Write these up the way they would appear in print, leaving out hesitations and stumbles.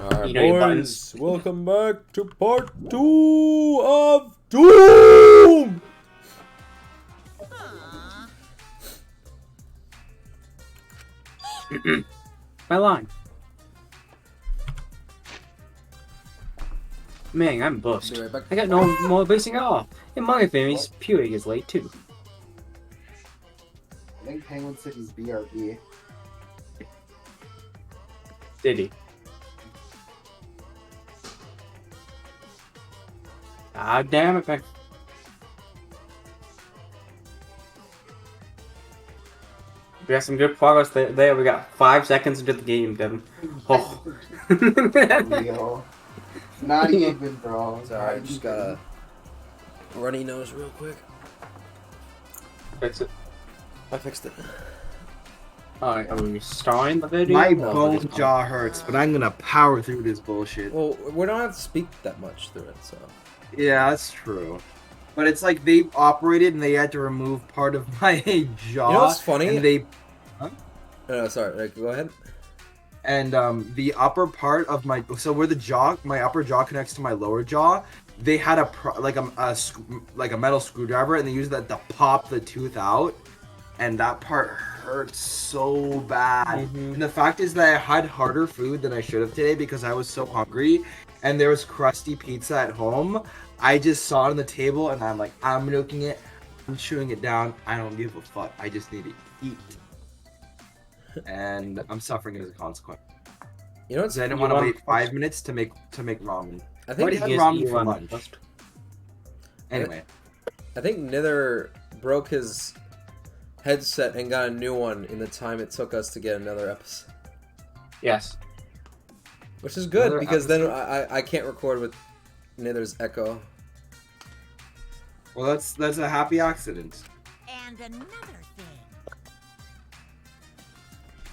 Alright, You know your boys, buttons. welcome back to part 2 of Doom! My line. Man, I'm bust. Be right back. I got no more basing at all. In my opinion, Pewig is late too. I think Penguin City's BRB. Did he? Ah, damn it, Peck. We got some good progress there. We got 5 seconds into the game, Devin. Oh. Yo. Not even, bro. It's alright, just got a runny nose real quick. Fix it. I fixed it. Alright, are we starting the video? My No, bone just- jaw hurts, but I'm gonna power through this bullshit. Well, we don't have to speak that much through it, so. Yeah, that's true. But it's like they operated and they had to remove part of my jaw. You know what's funny? And they No, sorry, go ahead. and the upper part of my where the jaw, my upper jaw connects to my lower jaw, they had like a metal screwdriver and they used that to pop the tooth out, and that part hurts so bad. And the fact is that I had harder food than I should have today because I was so hungry, and there was crusty pizza at home. I just saw it on the table and I'm like, I'm milking it, I'm chewing it down, I don't give a fuck, I just need to eat. And I'm suffering as a consequence. You know what's... I didn't want to wait 5 minutes to make ramen. I I think already had ramen for lunch. Anyway, I think Nither broke his headset and got a new one in the time it took us to get another episode. Yes. Which is good, Another because then I can't record with Nither's echo. well that's a happy accident. And another thing.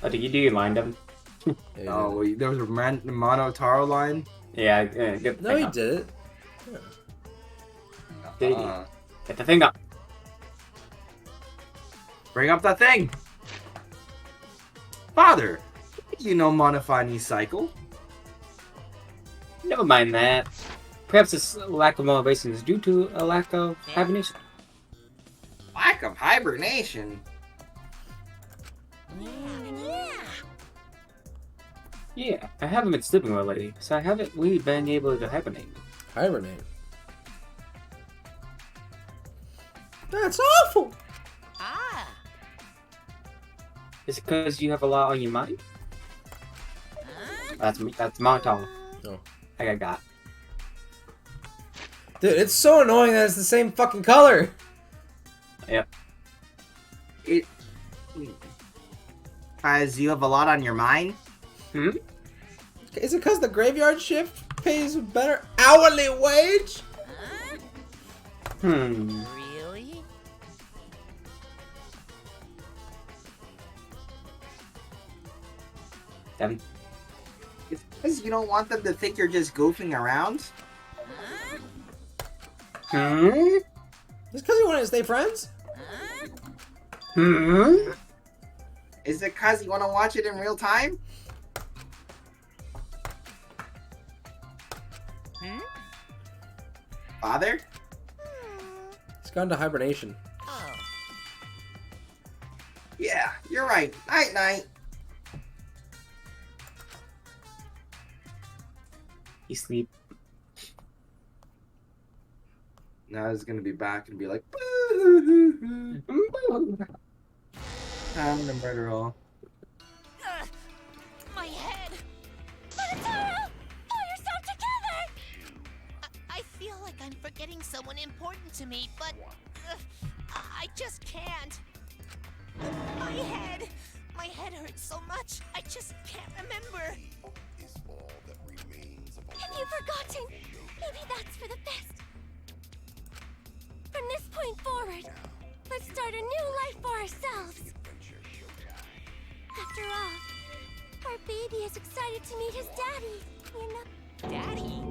Oh, did you do your line, Devin? Oh, there was a Mono Taro line. Yeah, get the No, thing he up. did it. Did he? Uh, Get the thing up. Bring up that thing, Father. You know Monofani cycle. Never mind that. Perhaps this lack of motivation is due to a lack of hibernation. Lack of hibernation. Yeah. Yeah, I haven't been sleeping well lately, so I haven't really been able to hibernate. Hibernate. That's awful! Ah. Is it because you have a lot on your mind? Huh? That's my talk. Oh. I got. Dude, it's so annoying that it's the same fucking color! Yep. Guys, you have a lot on your mind. Hmm? Is it because the graveyard shift pays a better hourly wage? Huh? Hmm. Really? Devin. It's because you don't want them to think you're just goofing around. Huh? Hmm? It's because you want to stay friends? Huh? Hmm? Is it because you want to watch it in real time? Hmm? Father? It's gone to hibernation. Oh. Yeah, you're right. Night night. You sleep. Now he's gonna be back and be like, time to murder all. Ugh. My head. Monotaro! Pull yourself together! I feel like I'm forgetting someone important to me, but I just can't. My head. My head hurts so much. I just can't remember. Have you forgotten? Maybe that's for the best. From this point forward, let's start a new life for ourselves. After all, our baby is excited to meet his daddy, you know? Daddy?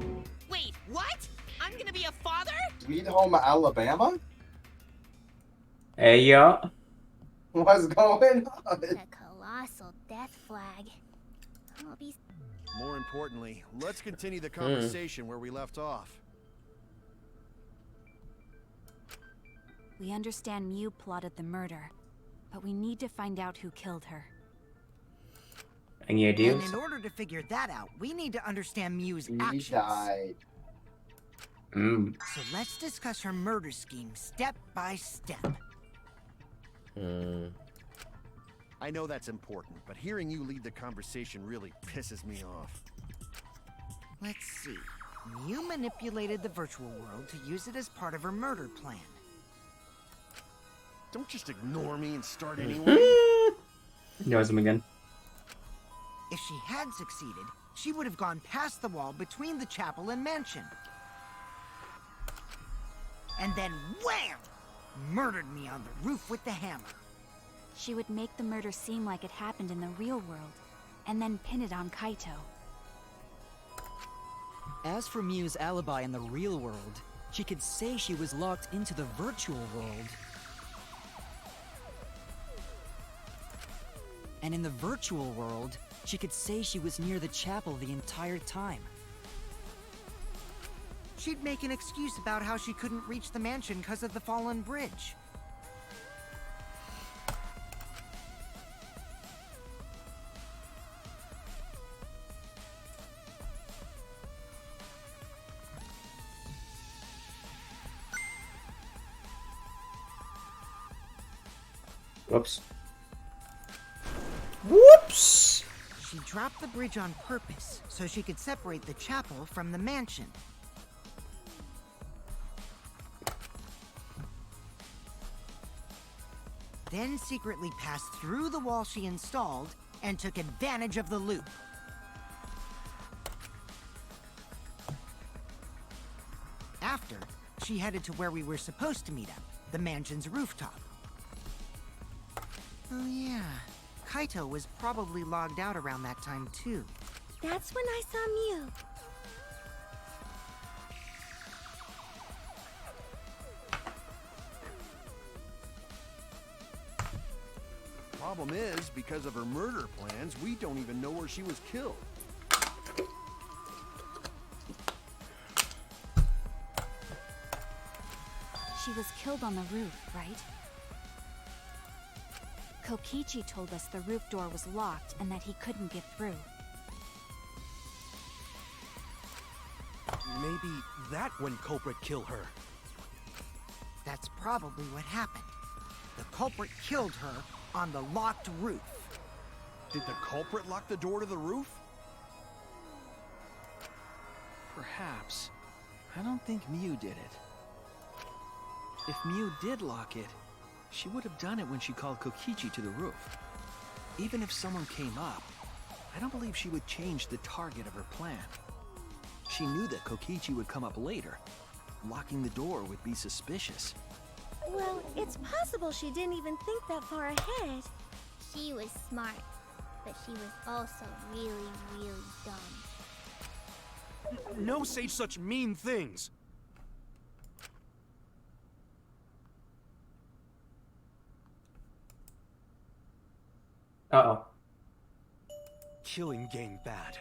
Wait, what? I'm gonna be a father? Sweet Home Alabama? Hey, yo. What's going on? The colossal death flag. I'll be More importantly, let's continue the conversation where we left off. We understand Mew plotted the murder, but we need to find out who killed her. Any ideas? And in order to figure that out, we need to understand Mew's He actions. died. So let's discuss her murder scheme step by step. I know that's important, but hearing you lead the conversation really pisses me off. Let's see. Mew manipulated the virtual world to use it as part of her murder plan. Don't just ignore me and start anyway. Knows him again. If she had succeeded, she would have gone past the wall between the chapel and mansion. And then wham! Murdered me on the roof with the hammer. She would make the murder seem like it happened in the real world, and then pin it on Kaito. As for Mew's alibi in the real world, she could say she was locked into the virtual world. And in the virtual world, she could say she was near the chapel the entire time. She'd make an excuse about how she couldn't reach the mansion because of the fallen bridge. Whoops. Whoops! She dropped the bridge on purpose so she could separate the chapel from the mansion. Then secretly passed through the wall she installed and took advantage of the loop. After, she headed to where we were supposed to meet up, the mansion's rooftop. Oh yeah, Kaito was probably logged out around that time too. That's when I saw Mew. Problem is, because of her murder plans, we don't even know where she was killed. She was killed on the roof, right? Kokichi told us the roof door was locked and that he couldn't get through. Maybe that when culprit killed her. That's probably what happened. The culprit killed her on the locked roof. Did the culprit lock the door to the roof? Perhaps. I don't think Mew did it. If Mew did lock it, she would have done it when she called Kokichi to the roof. Even if someone came up, I don't believe she would change the target of her plan. She knew that Kokichi would come up later. Locking the door would be suspicious. Well, it's possible she didn't even think that far ahead. She was smart, but she was also really, really dumb. No say such mean things. Uh-oh. Killing game bad.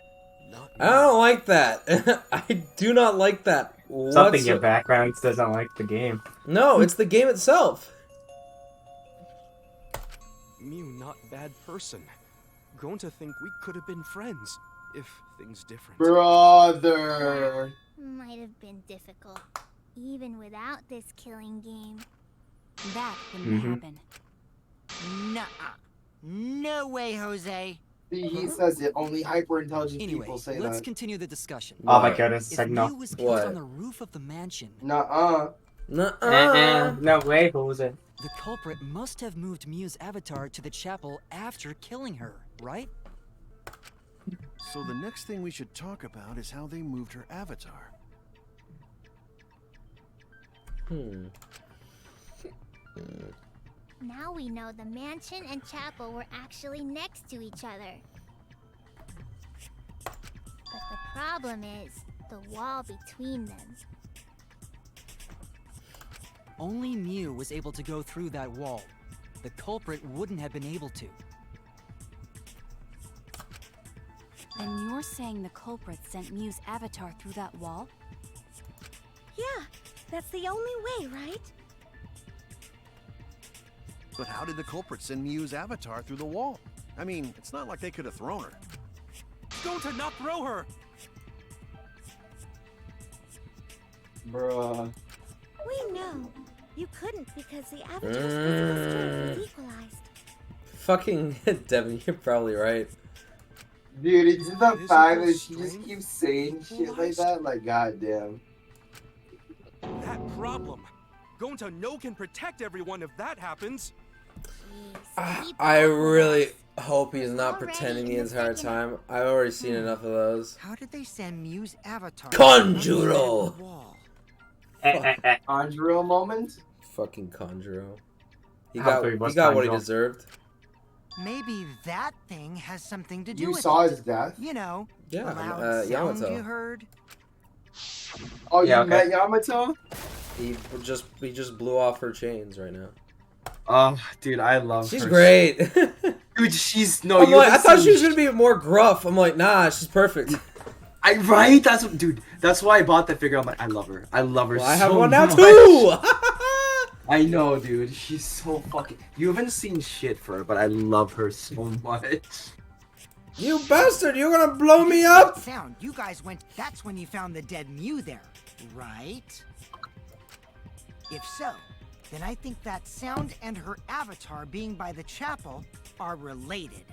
Not I don't like that. I do not like that. Something in background doesn't like the game. No, it's the game itself. Mew not bad person. Going to think we could have been friends if things different. Brother. Might have been difficult, even without this killing game. That wouldn't happen. Nuh-uh. No way, Jose. He says it. Only hyper-intelligent Anyway, people say let's that. continue the discussion. Oh my goodness, If signal. Mew was killed What? on the roof of the mansion, Nuh-uh. Nuh-uh. No way, Jose. the culprit must have moved Mew's avatar to the chapel after killing her, right? So the next thing we should talk about is how they moved her avatar. Now we know the mansion and chapel were actually next to each other. But the problem is the wall between them. Only Mew was able to go through that wall. The culprit wouldn't have been able to. And you're saying the culprit sent Mew's avatar through that wall? Yeah, that's the only way, right? But how did the culprit send Mew's avatar through the wall? I mean, it's not like they could have thrown her. Go to not throw her! Bruh. We know. You couldn't because the avatar's physical strength was equalized. Fucking Devin, you're probably right. Dude, it's just the Physical fact that she just strength keeps saying shit like that. Like, goddamn. That problem. Going to know can protect everyone if that happens. Jeez, keep I up with really us. hope he's not Already pretending the in the entire second time. I've already seen enough of those. How did they send Mew's avatar? Conjuro! up the wall? Conjuro moment? Fucking Conjuro. He How got, big was he got what he Conjuro? deserved. Maybe that thing has something to do You with saw it. his death? You know, Yeah, the loud sound Yamato. you heard. Oh, Yeah, you okay. met Yamato? He just blew off her chains right now. Oh, dude, I love She's her. great. Dude, she's no. I'm you like, I haven't thought seen she was gonna be more gruff. I'm like, nah, she's perfect. Right? That's what, dude. That's why I bought that figure. I'm like, I love her. I love her. Well, I so have one now much. too. I know, dude. She's so fucking. You haven't seen shit for her, but I love her so much. You bastard! You're gonna blow me up. Sound. You guys went. That's when you found the dead Mew there, right? If so, then I think that sound and her avatar being by the chapel are related.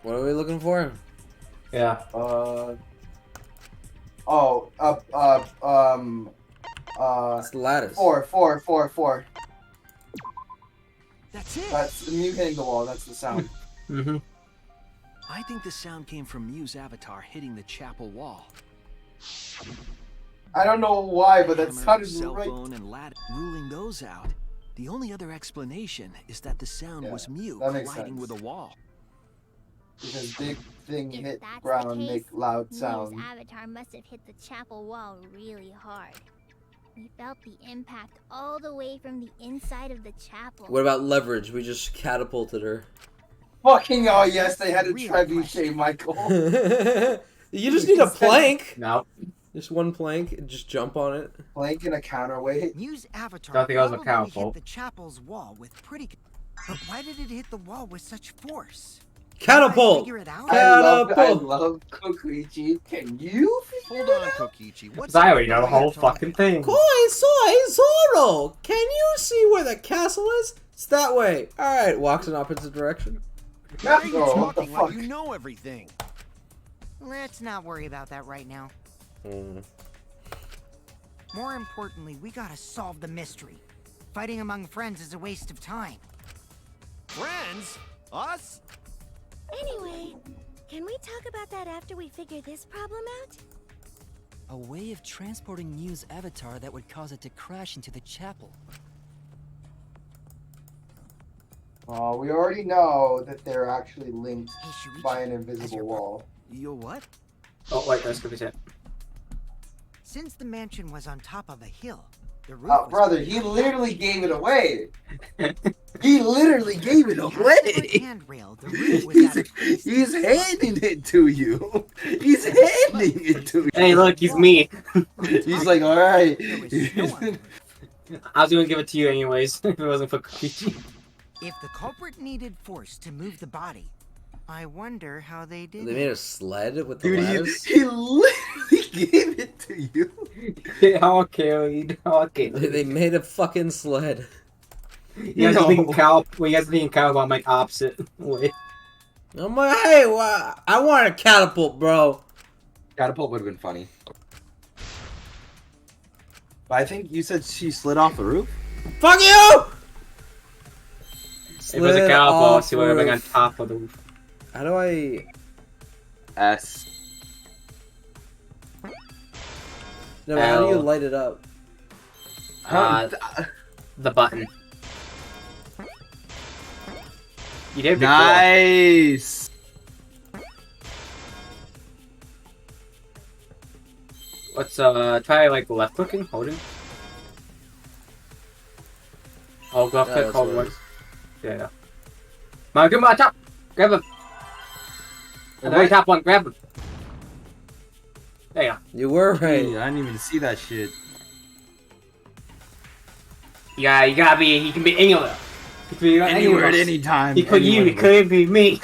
What are we looking for? Yeah. It's the lattice. Four. That's it! That's Mew hitting the wall. That's the sound. Mm-hmm. I think the sound came from Mew's avatar hitting the chapel wall. I don't know why, but that Hammer, sounded cell right. phone, and ladder. Ruling those out, the only other explanation is that the sound Yeah, was Mew that makes colliding sense. with a wall. Because big thing If hit that's ground, the case, make loud Mew's sound. avatar must have hit the chapel wall really hard. We felt the impact all the way from the inside of the chapel. What about leverage? We just catapulted her. Fucking oh yes, they had a Real trebuchet, Michael. You just need a plank. No. Just one plank and just jump on it. Plank and a counterweight. Mew's avatar Don't think I was a probably hit catapult. the chapel's wall with pretty. But why did it hit the wall with such force? Catapult! Figure it out. I Catapult! love Kokuichi. Can you figure Hold it on, out? Kokichi. What's I already know the whole fucking thing. Koi soy Zoro! Can you see where the castle is? It's that way. Alright, walks in opposite direction. Why are you Oh, what the talking like fuck? you know everything? Let's not worry about that right now. More importantly, we gotta solve the mystery. Fighting among friends is a waste of time. Friends? Us? Anyway, can we talk about that after we figure this problem out? A way of transporting Mew's avatar that would cause it to crash into the chapel. Oh, we already know that they're actually linked Hey, Shuichi, by an as invisible your wall. You what? Oh, wait, that's gonna be it. Since the mansion was on top of a hill, the roof Oh, was brother, pretty he high. literally gave it away. He literally gave it Behind the away. handrail, the roof was at a pretty steep He's handing it to you. He's handing it to you. Hey, look, he's me. He's like, all right. There was no one. I was gonna give it to you anyways if it wasn't for Kokichi. If the culprit needed force to move the body, I wonder how they did They it. made a sled with the Dude, lattice. he literally gave it to you. Okay. They made a fucking sled. You guys are thinking cow. Well, you guys are thinking cow about my opposite way. I'm like, hey, I want a catapult, bro. Catapult would have been funny. But I think you said she slid off the roof? Fuck you! If it was a Slid catapult, off she would have been on roof. top of the roof. How do I... S. No, how do you L. light it up? The button. You did before. Nice. Let's try like left clicking, holding. Oh, go Yeah, click that's hold what it one. is. Yeah. Come on, top! Grab him! The very top one, grab him! There you go. You were right. Gee, I didn't even see that shit. Yeah, you gotta be, he can be anywhere. He can be Anywhere at any time. He could you, he could be me.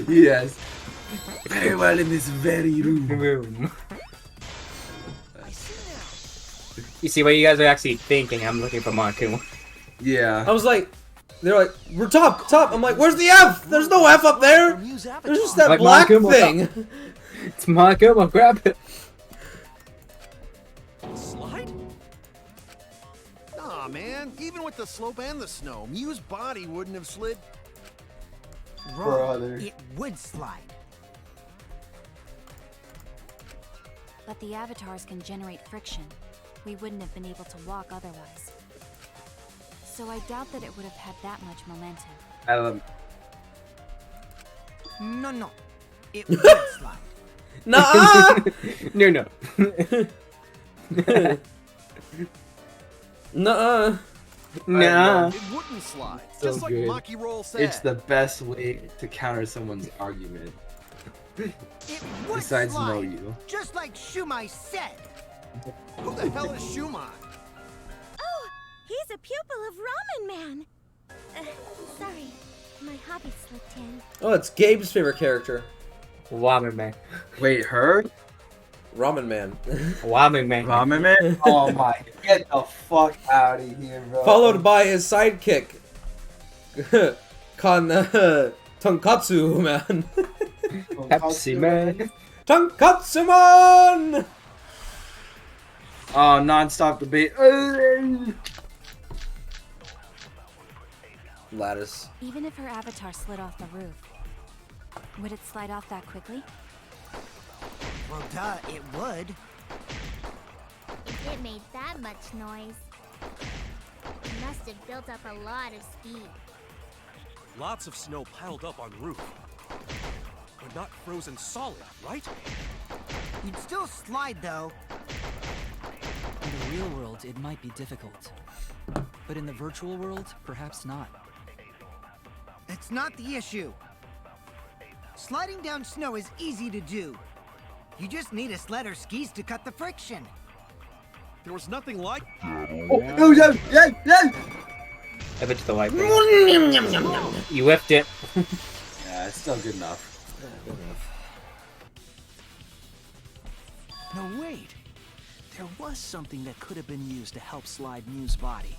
Yes. Very well in this very room. You see what you guys are actually thinking, I'm looking for Marku. Yeah. I was like, they're like, we're top. I'm like, where's the F? There's no F up there. There's just that Like black Marku, thing. It's Marku, I'll grab it. Slide? Aw, man. Even with the slope and the snow, Mew's body wouldn't have slid. Wrong. It would slide. But the avatars can generate friction. We wouldn't have been able to walk otherwise. So I doubt that it would have had that much momentum. No. It would slide. Nuh-uh. No. Nuh-uh. Nah. It wouldn't slide. So Just like good. Maki Roll said. It's the best way to counter someone's argument. It would Besides slide. know you. Just like Shumai said. Who the hell is Shumai? Oh, he's a pupil of Ramen Man. Sorry, my hobby slipped in. Oh, it's Gabe's favorite character. Ramen man. Wait, her? Ramen Man. Ramen man. Ramen Man? Oh my, get the fuck out of here, bro. Followed by his sidekick. Tonkatsu Man. Pepsi man. Tonkatsu Man! Oh, non-stop debate. Lattice. Even if her avatar slid off the roof, would it slide off that quickly? Well, duh, it would. If it made that much noise, it must have built up a lot of speed. Lots of snow piled up on roof. But not frozen solid, right? You'd still slide, though. In the real world, it might be difficult. But in the virtual world, perhaps not. That's not the issue. Sliding down snow is easy to do. You just need a sled or skis to cut the friction. There was nothing like Oh, yeah. Give it to the white boy. You whipped it. Yeah, it's still good enough. No, wait. There was something that could have been used to help slide Mew's body.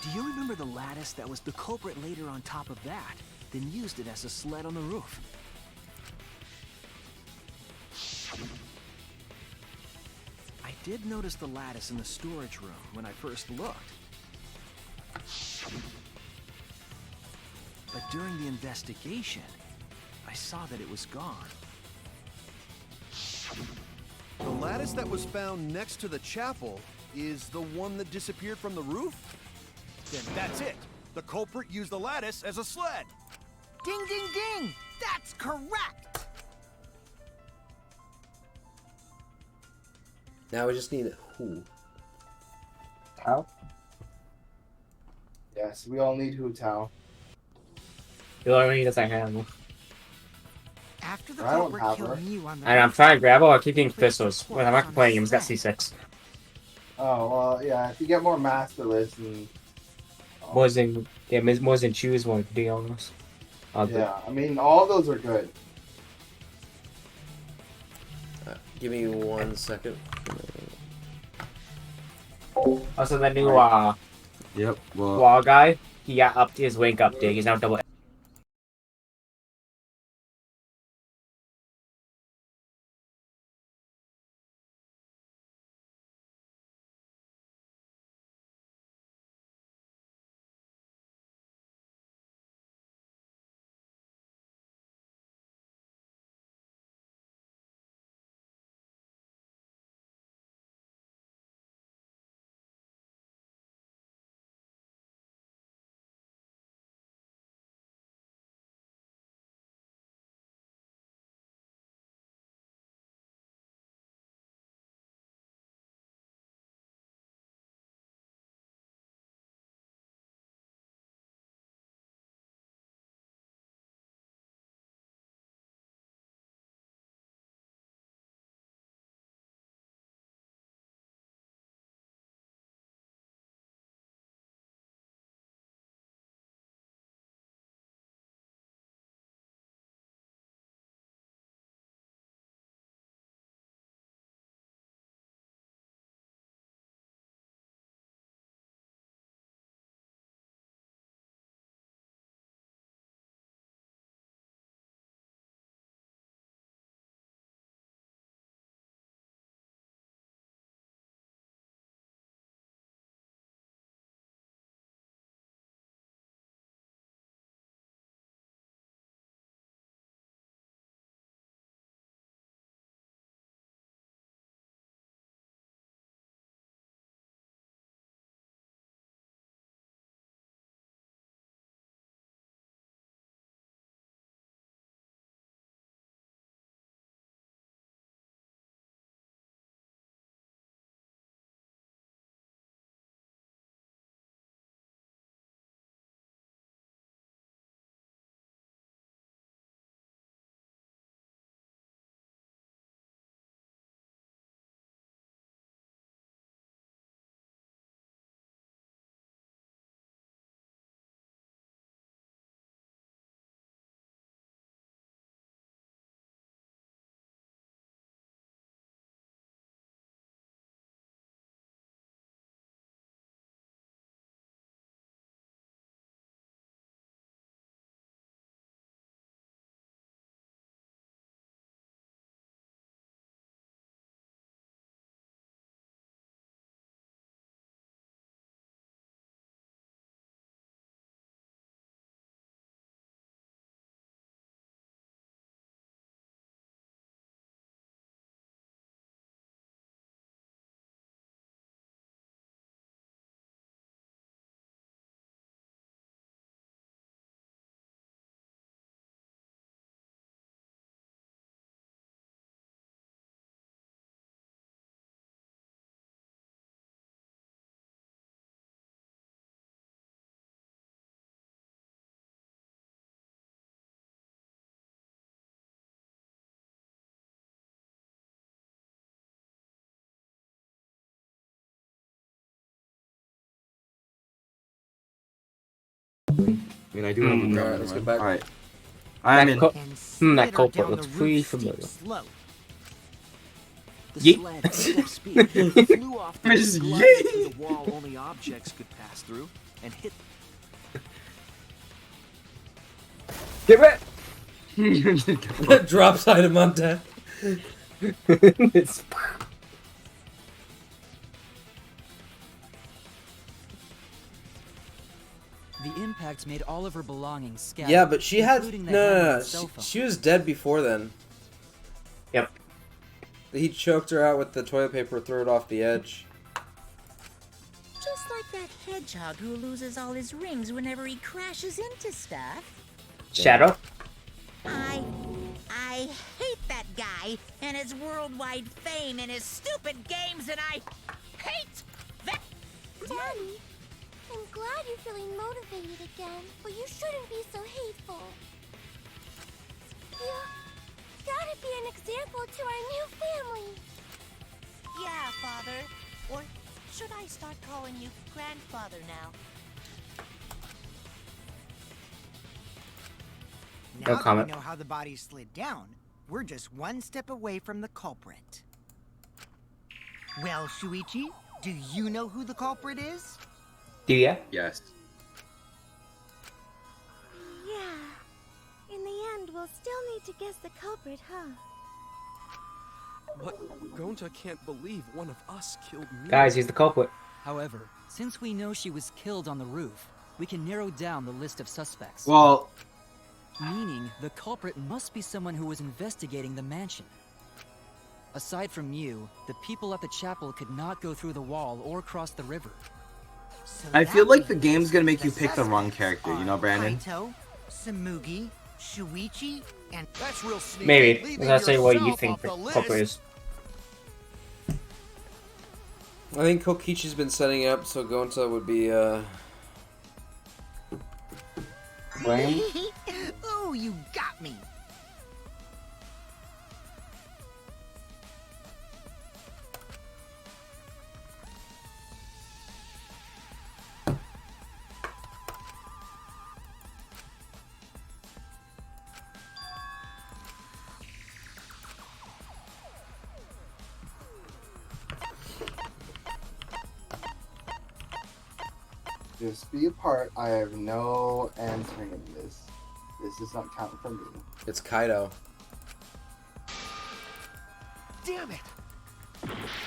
Do you remember the lattice that was the culprit later on top of that, then used it as a sled on the roof? I did notice the lattice in the storage room when I first looked. But during the investigation, I saw that it was gone. the lattice that was found next to the chapel is the one that disappeared from the roof? Then that's it. The culprit used the lattice as a sled. Ding, ding, ding! That's correct! Now we just need who? How? Yes, we all need Hu Tao. You already doesn't have one. After the I don't culprit have killed her. Mew on the And I'm roof, trying to grab it, I keep getting pistols. When I'm not playing games, got C6. Oh, well, yeah, if you get more masterless and... More than choose one, to be honest. Yeah, I mean, all those are good. Give me 1 second. Also, the new Yep, well... wall guy, he got upped his wing update. He's now double I mean, I do have a Hmm. drum. Alright, let's get back. All right. I'm in. That And that slid her culprit down looks the pretty roof's steep familiar. slope. The Yeet. sled picked up speed, flew off the Mrs. roof, glided through the wall only objects could pass through, and hit. Give it! Drops item on deck. It's... The impacts made all of her belongings scattered. Yeah, but she had including the no, hammer no, and no. cell phone. She was dead before then. Yep. He choked her out with the toilet paper, threw it off the edge. Just like that hedgehog who loses all his rings whenever he crashes into stuff. Shadow? I hate that guy and his worldwide fame and his stupid games, and I hate that. Daddy, I'm glad you're feeling motivated again, but you shouldn't be so hateful. You gotta be an example to our new family. Yeah, Father. Or should I start calling you Grandfather now? No Now that comment. we know how the body slid down, we're just one step away from the culprit. Well, Shuichi, do you know who the culprit is? Do ya? Yes. Yeah. In the end, we'll still need to guess the culprit, huh? But Gonta can't believe one of us killed me. Guys, he's the culprit. However, since we know she was killed on the roof, we can narrow down the list of suspects. Well, Meaning, the culprit must be someone who was investigating the mansion. Aside from you, the people at the chapel could not go through the wall or cross the river. So I that feel like the means game's gonna make you pick the suspects wrong character, you know, are Brandon? Kaito, Samugi, Shuichi, and That's real sneaky. Maybe. Leaving Let's say what you yourself think off the the list. culprit is. I think Kokichi's been setting up so Gonta would be, Graham? Oh, you got me. Just be apart. I have no answering in this. This is not counting for me. it's Kaido. Damn it!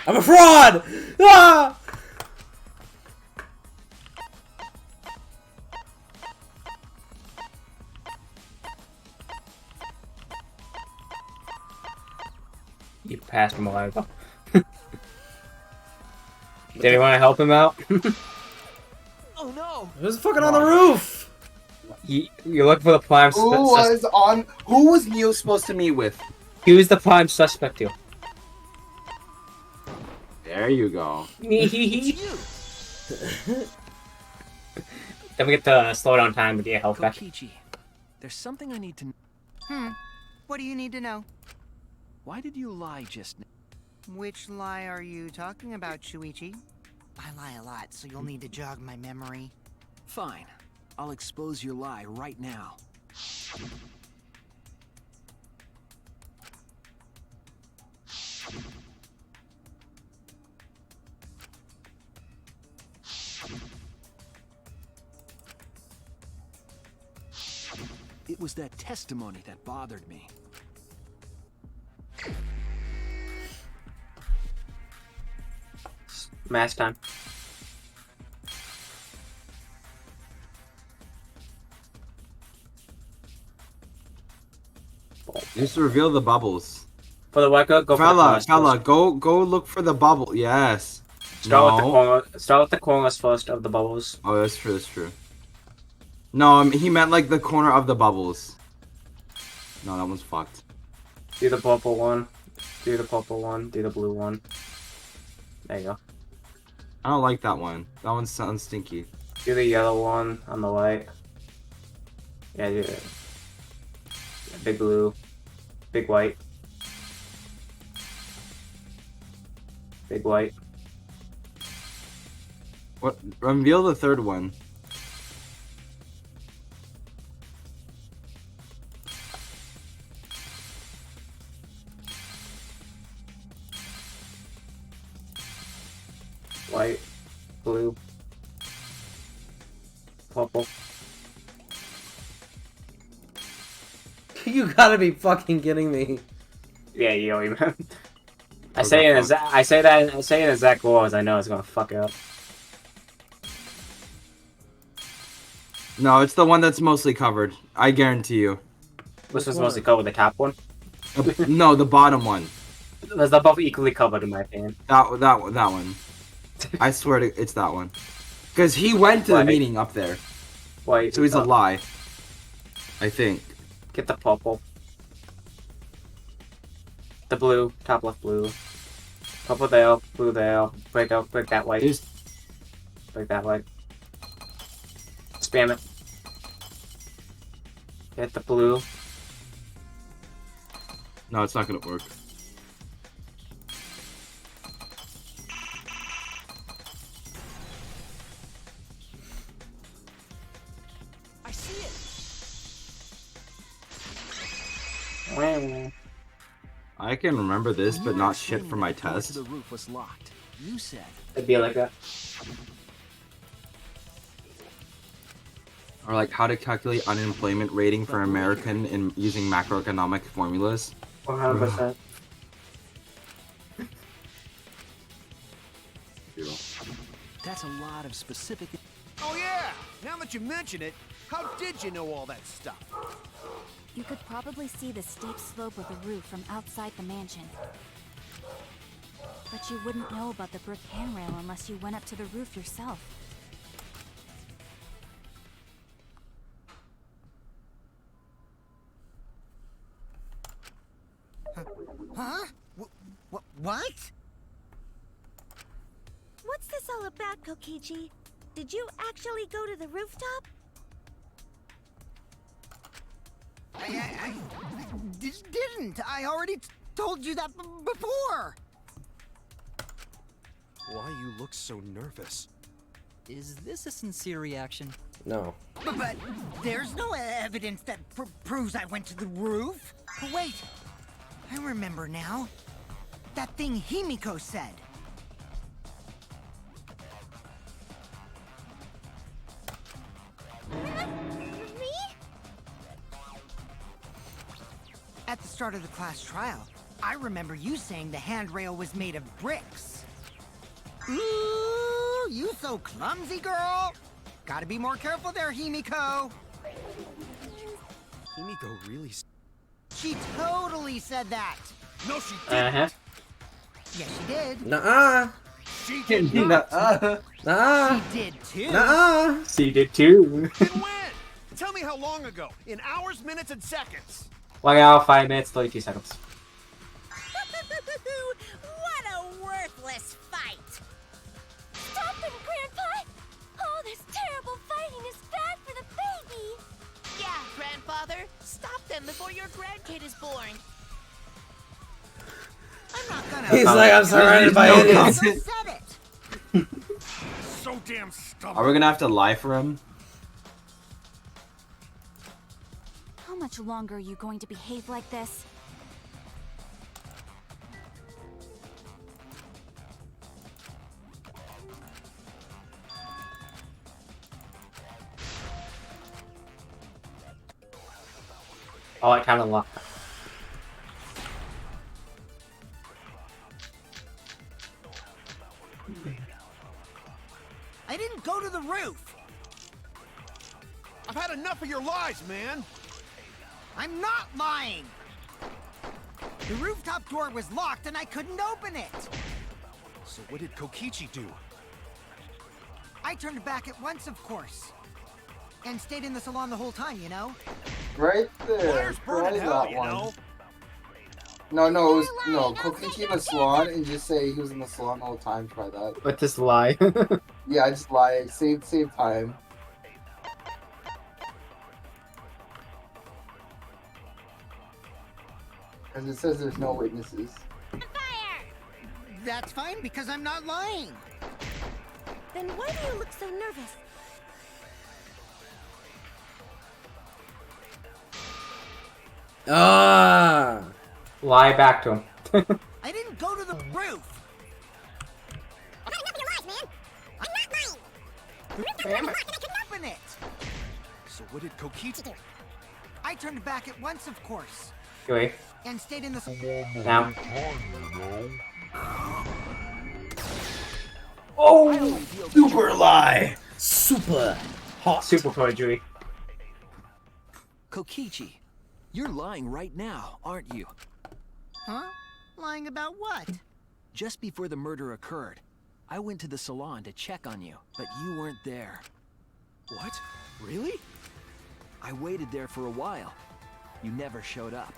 I'm a fraud! Ah! You passed him a while ago. Did you want to help him out? Oh no! Who's fucking on the roof? you look for the prime Who was on? Who was Neo supposed to meet with? He was the prime suspect here. There you go. Then we get the slow down time to get health back. Kokichi, there's something I need to. What do you need to know? Why did you lie just now? Which lie are you talking about, Shuichi? I lie a lot, so you'll need to jog my memory. Fine. I'll expose your lie right now. It was that testimony that bothered me. Mass time. Just reveal the bubbles. For the Weka, go Fella, for the fella, go look for the bubble. Yes. Start with the corners first of the bubbles. Oh, that's true. That's true. No, he meant like the corner of the bubbles. No, that one's fucked. Do the purple one. Do the purple one. Do the blue one. There you go. I don't like that one. That one sounds stinky. Do the yellow one on the right. Yeah, do it. Big blue. Big white. Big white. What? Reveal the third one. White. Blue. Purple. You gotta be fucking kidding me. Yeah, you man. I say it in exact words. I know it's gonna fuck it up. No, it's the one that's mostly covered. I guarantee you. This was mostly covered. The top one. No, the bottom one. They're both equally covered in my opinion. That one. I swear to it's that one. Because he went to the meeting up there. White. So he's a lie. I think. Get the purple. The blue. Top left blue. Purple there. Blue there. Break that white. Break that white. Spam it. Get the blue. No, it's not gonna work. I see it. I can remember this, but not shit for my test. The roof was locked. You said. It'd be like that. Or like how to calculate unemployment rating for American in using macroeconomic formulas. 100%. That's a lot of specific. Oh yeah! Now that you mention it, how did you know all that stuff? You could probably see the steep slope of the roof from outside the mansion. But you wouldn't know about the brick handrail unless you went up to the roof yourself. Huh? What? What's this all about, Kokichi? Did you actually go to the rooftop? I didn't. I already told you that before. Why you look so nervous? Is this a sincere reaction? No. But there's no evidence that proves I went to the roof. Wait, I remember now. That thing Himiko said. Me? At the start of the class trial, I remember you saying the handrail was made of bricks. Ooh, you so clumsy, girl. Gotta be more careful there, Himiko. Himiko really... She totally said that. No, she didn't. Yes, she did. Nuh-uh. She did not. Nuh-uh. She did too. Nuh-uh. She did too. Then when? Tell me how long ago. In hours, minutes, and seconds. 1 hour, 5 minutes, 32 seconds. What a worthless fight! Stop them, Grandpa! All this terrible fighting is bad for the baby! Yeah, grandfather. Stop them before your grandkid is born. I'm not gonna. He's like, I'm surrounded by idiots. So damn stubborn. Are we gonna have to lie for him? How much longer are you going to behave like this? Oh, I kind of locked. I didn't go to the roof. I've had enough of your lies, man. I'm not lying. The rooftop door was locked and I couldn't open it. So what did Kokichi do? I turned back at once, of course. And stayed in the salon the whole time, you know? Right there. Fires burn Try in hell, that you one. know. No, it was Kokichi in the salon and just say he was in the salon the whole time. Try that. But this lie. Yeah, I just lie. Save time. Because it says there's no witnesses. That's fine because I'm not lying. Then why do you look so nervous? Ah. Lie back to him. I didn't go to the roof. I've had enough of your lies, man. Open it! So what did Kokichi... I turned back at once, of course. Wait. And stayed in the... Now. Oh! Super lie! Super hot. Super poetry. Kokichi, you're lying right now, aren't you? Huh? Lying about what? Just before the murder occurred, I went to the salon to check on you, but you weren't there. What? Really? I waited there for a while. You never showed up.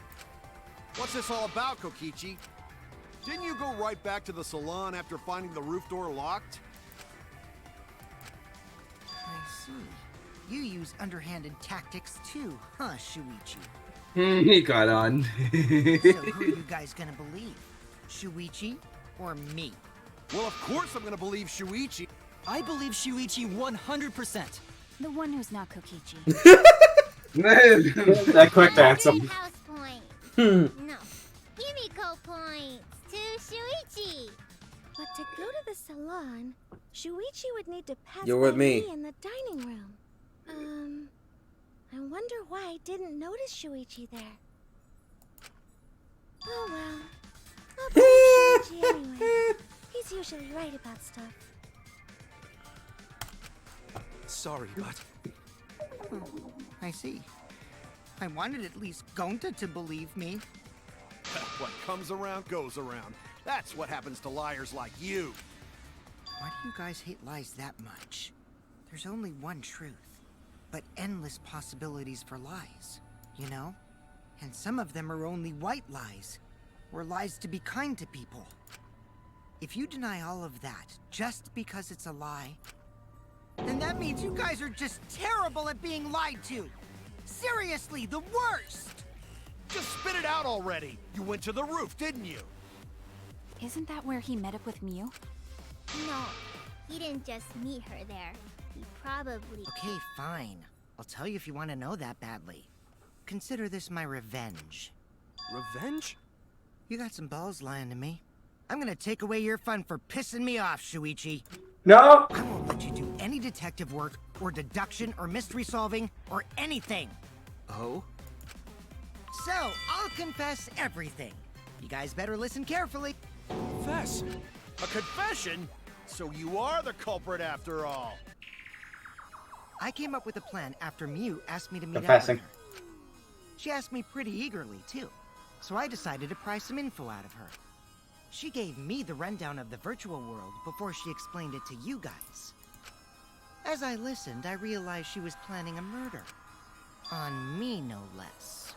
What's this all about, Kokichi? Didn't you go right back to the salon after finding the roof door locked? I see. You use underhanded tactics too, huh, Shuichi? He got on. So who are you guys gonna believe? Shuichi or me? Well, of course I'm gonna believe Shuichi. I believe Shuichi 100%. The one who's not Kokichi. That quick answer. House point. No. Himiko points to Shuichi. But to go to the salon, Shuichi would need to pass You're with by me. in the dining room. I wonder why I didn't notice Shuichi there. Oh well. I'll blame Shuichi anyway. He's usually right about stuff. Sorry, but... I see. I wanted at least Gonta to believe me. What comes around goes around. That's what happens to liars like you. Why do you guys hate lies that much? There's only one truth, but endless possibilities for lies, you know? And some of them are only white lies, or lies to be kind to people. If you deny all of that just because it's a lie, then that means you guys are just terrible at being lied to. Seriously, the worst! Just spit it out already. You went to the roof, didn't you? Isn't that where he met up with Mew? No, he didn't just meet her there. He probably... Okay, fine. I'll tell you if you want to know that badly. Consider this my revenge. Revenge? You got some balls lying to me. I'm gonna take away your fun for pissing me off, Shuichi. No! I won't let you do any detective work, or deduction, or mystery solving, or anything. Oh? So, I'll confess everything. You guys better listen carefully. Confess? A confession? So you are the culprit after all. I came up with a plan after Mew asked me to meet Confessing. up with her. She asked me pretty eagerly, too. So I decided to pry some info out of her. She gave me the rundown of the virtual world before she explained it to you guys. As I listened, I realized she was planning a murder. On me, no less.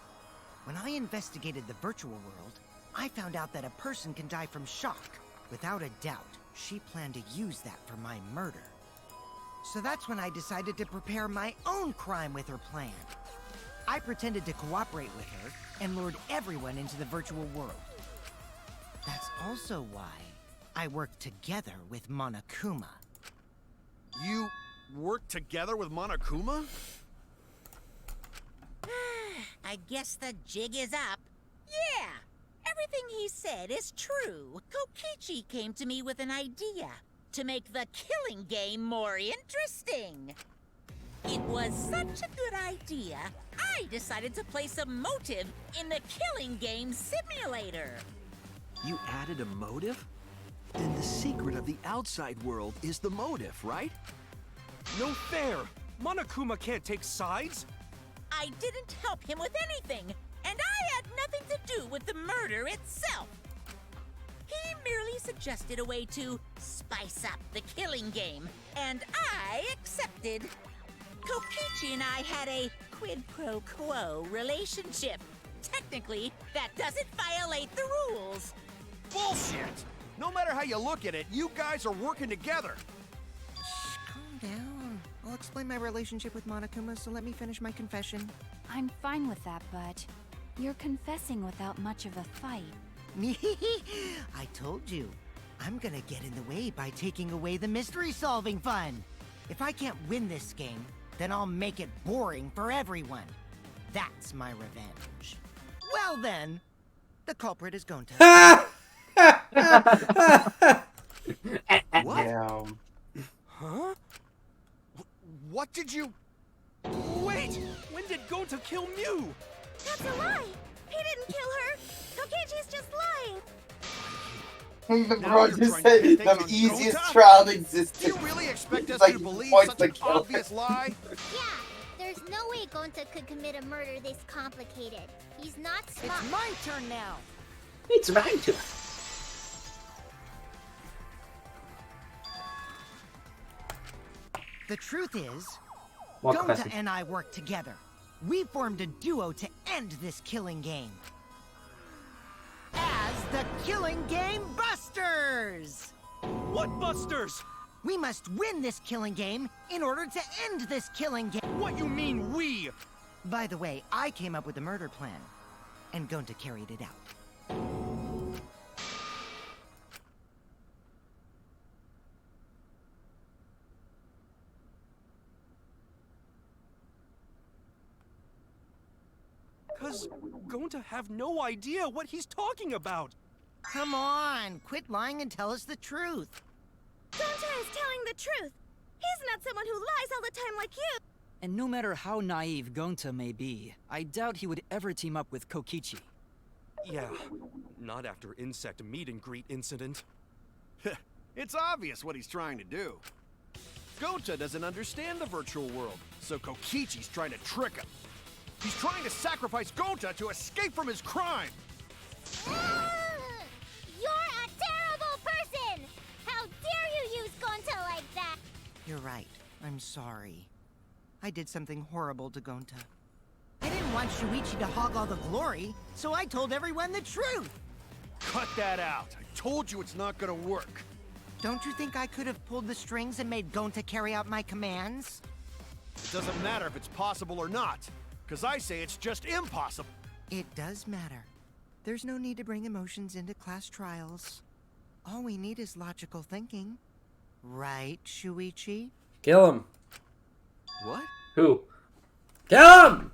When I investigated the virtual world, I found out that a person can die from shock. Without a doubt, she planned to use that for my murder. So that's when I decided to prepare my own crime with her plan. I pretended to cooperate with her and lured everyone into the virtual world. That's also why I worked together with Monokuma. You worked together with Monokuma? I guess the jig is up. Yeah, everything he said is true. Kokichi came to me with an idea to make the killing game more interesting. It was such a good idea, I decided to place a motive in the killing game simulator. You added a motive? Then the secret of the outside world is the motive, right? No fair! Monokuma can't take sides! I didn't help him with anything, and I had nothing to do with the murder itself. He merely suggested a way to spice up the killing game, and I accepted. Kokichi and I had a quid pro quo relationship. Technically, that doesn't violate the rules. Bullshit! No matter how you look at it, you guys are working together. Shh, calm down. I'll explain my relationship with Monokuma, so let me finish my confession. I'm fine with that, but you're confessing without much of a fight. I told you. I'm gonna get in the way by taking away the mystery-solving fun. If I can't win this game, then I'll make it boring for everyone. That's my revenge. Well then, the culprit is going to... What? Damn. Huh? did you... Wait! When did Gonta kill Mew? That's a lie! He didn't kill her! Kokichi's just lying! The Now bro you're just trying to said pin things the on easiest Gonta? trial in Do existence. you really expect us Like, to believe points such the an killer. obvious lie? Yeah, there's no way Gonta could commit a murder this complicated. He's not smart. It's my turn now. It's my turn. The truth is, What Gonta question? and I worked together. We formed a duo to end this killing game. As the Killing Game Busters! What Busters? We must win this killing game in order to end this killing game. What you mean, we? By the way, I came up with the murder plan, and Gonta carried it out. Cause Gonta have no idea what he's talking about. Come on, quit lying and tell us the truth. Gonta is telling the truth! He's not someone who lies all the time like you! And no matter how naive Gonta may be, I doubt he would ever team up with Kokichi. Yeah, not after insect meet and greet incident. It's obvious what he's trying to do. Gonta doesn't understand the virtual world, so Kokichi's trying to trick him. He's trying to sacrifice Gonta to escape from his crime! You're a terrible person! How dare you use Gonta like that? You're right. I'm sorry. I did something horrible to Gonta. I didn't want Shuichi to hog all the glory, so I told everyone the truth! Cut that out! I told you it's not gonna work! Don't you think I could have pulled the strings and made Gonta carry out my commands? It doesn't matter if it's possible or not, because I say it's just impossible. It does matter. There's no need to bring emotions into class trials. All we need is logical thinking. Right, Shuichi? Kill him. What? Who? Kill him!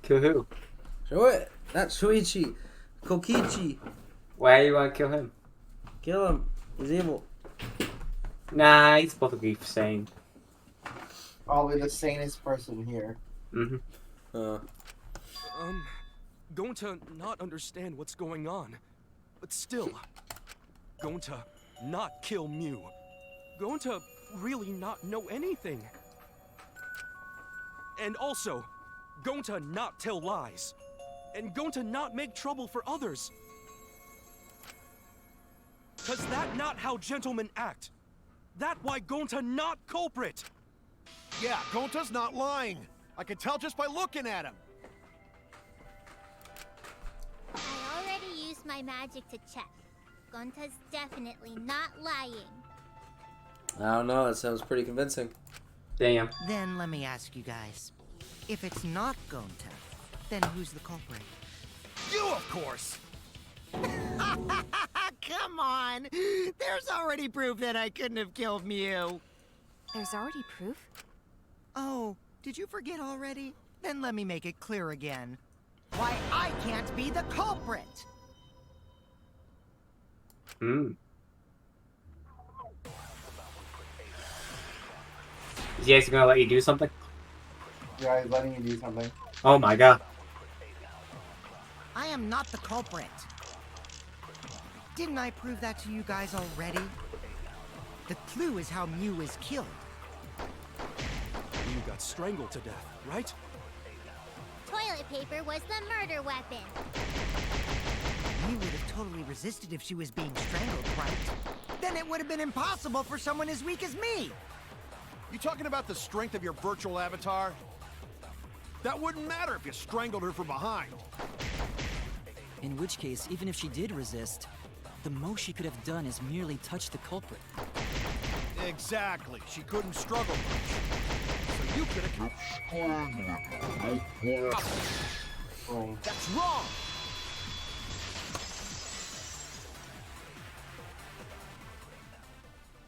Kill who? Not Shuichi. Kokichi. Why you want to kill him? Kill him. He's evil. Nah, he's supposed to be sane. Probably the sanest person here. Mm-hmm. Gonta not understand what's going on. But still, Gonta not kill Mew. Gonta really not know anything. And also, Gonta not tell lies. And Gonta not make trouble for others. Cause that not how gentlemen act. That why Gonta not culprit. Yeah, Gonta's not lying. I can tell just by looking at him. I already used my magic to check. Gonta's definitely not lying. I don't know. That sounds pretty convincing. Damn. Then let me ask you guys. If it's not Gonta, then who's the culprit? You, of course! Come on! There's already proof that I couldn't have killed Mew. There's already proof? Oh, did you forget already? Then let me make it clear again. Why I can't be the culprit! Hmm. Is he actually gonna let you do something? Yeah, he's letting you do something. Oh my god. I am not the culprit. Didn't I prove that to you guys already? The clue is how Mew was killed. Mew got strangled to death, right? Toilet paper was the murder weapon. Mew would have totally resisted if she was being strangled, right? Then it would have been impossible for someone as weak as me! You talking about the strength of your virtual avatar? That wouldn't matter if you strangled her from behind. In which case, even if she did resist, the most she could have done is merely touch the culprit. Exactly. She couldn't struggle much. So you could have... Oh. That's wrong!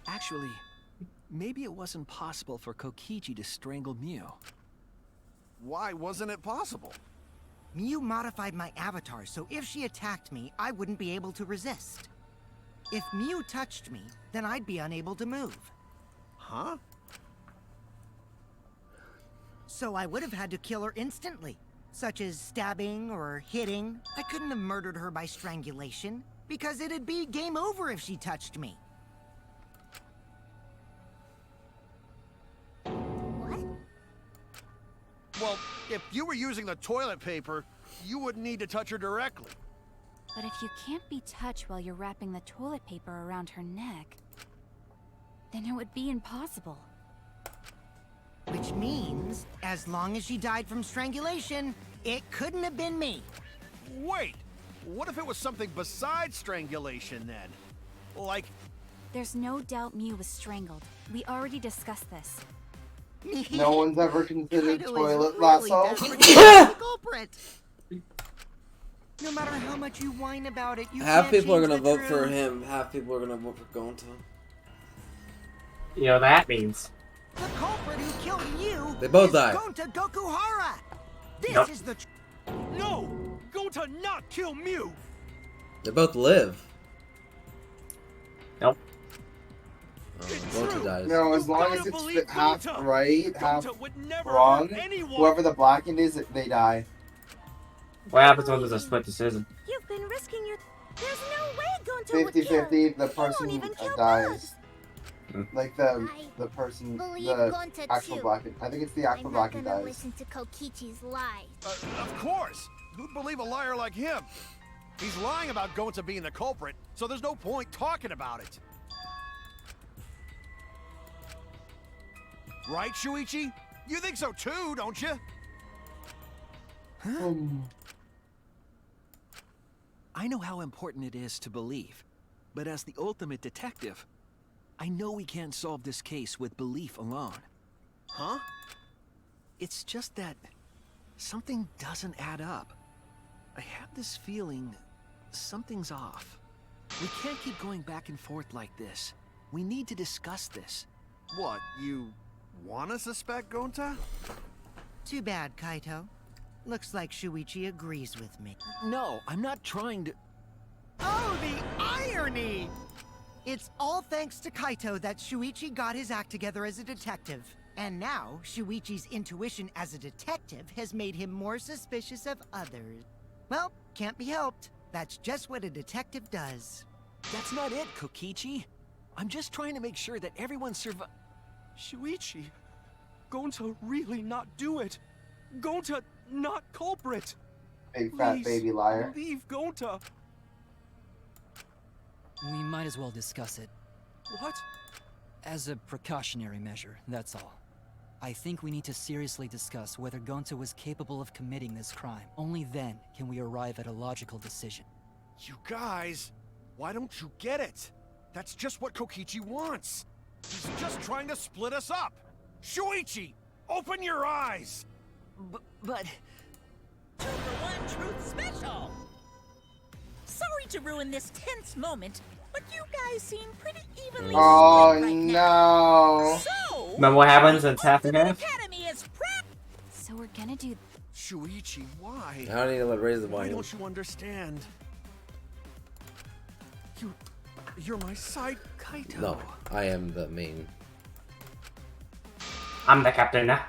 Actually, maybe it wasn't possible for Kokichi to strangle Mew. Why wasn't it possible? Mew modified my avatar, so if she attacked me, I wouldn't be able to resist. If Mew touched me, then I'd be unable to move. Huh? So I would have had to kill her instantly, such as stabbing or hitting. I couldn't have murdered her by strangulation, because it'd be game over if she touched me. Well, if you were using the toilet paper, you wouldn't need to touch her directly. But if you can't be touched while you're wrapping the toilet paper around her neck, then it would be impossible. Which means, as long as she died from strangulation, it couldn't have been me. Wait, what if it was something besides strangulation then? Like... There's no doubt Mew was strangled. We already discussed this. No one's ever considered Kaido is toilet really lasso. desperate to find the culprit. No matter how much you whine about it, you Half can't people are change gonna the vote for truth. him. Half people are gonna vote for Gonta. You know that means. The culprit who killed you They both is died. Gonta Gokuhara. This Nope. is the No! Gonta not kill Mew! They both live. Nope. Oh, Gonta dies. No, as long as it's half right, half wrong, whoever the blackened is, they die. What happens when there's a split decision? You've been risking your... There's no way Gonta would kill. 50-50, the He won't person even kill dies. Hmm. Like the person, believe the Gonta actual too. blackened. I think it's the actual I'm not blackened gonna dies. listen to Kokichi's lies. Of course! Who'd believe a liar like him? He's lying about Gonta being the culprit, so there's no point talking about it. Right, Shuichi? You think so too, don't you? I know how important it is to believe, but as the ultimate detective, I know we can't solve this case with belief alone. Huh? It's just that something doesn't add up. I have this feeling something's off. We can't keep going back and forth like this. We need to discuss this. What, you wanna suspect Gonta? Too bad, Kaito. Looks like Shuichi agrees with me. No, I'm not trying to... Oh, the irony! It's all thanks to Kaito that Shuichi got his act together as a detective. And now, Shuichi's intuition as a detective has made him more suspicious of others. Well, can't be helped. That's just what a detective does. That's not it, Kokichi. I'm just trying to make sure that everyone Shuichi, Gonta really not do it. Gonta not culprit. Big fat Please, baby liar. Leave Gonta. We might as well discuss it. What? As a precautionary measure, that's all. I think we need to seriously discuss whether Gonta was capable of committing this crime. Only then can we arrive at a logical decision. You guys, why don't you get it? That's just what Kokichi wants. He's just trying to split us up. Shuichi, open your eyes. But... 2 for 1 Truth Special! Sorry to ruin this tense moment, but you guys seem pretty evenly Oh split right no! now. So, Remember what happens when it's half and half? Academy is prep. So we're gonna do... Shuichi, why? I don't need to let raise the Why volume. don't you understand? You're my side, Kaito. No, I am the main. I'm the captain now.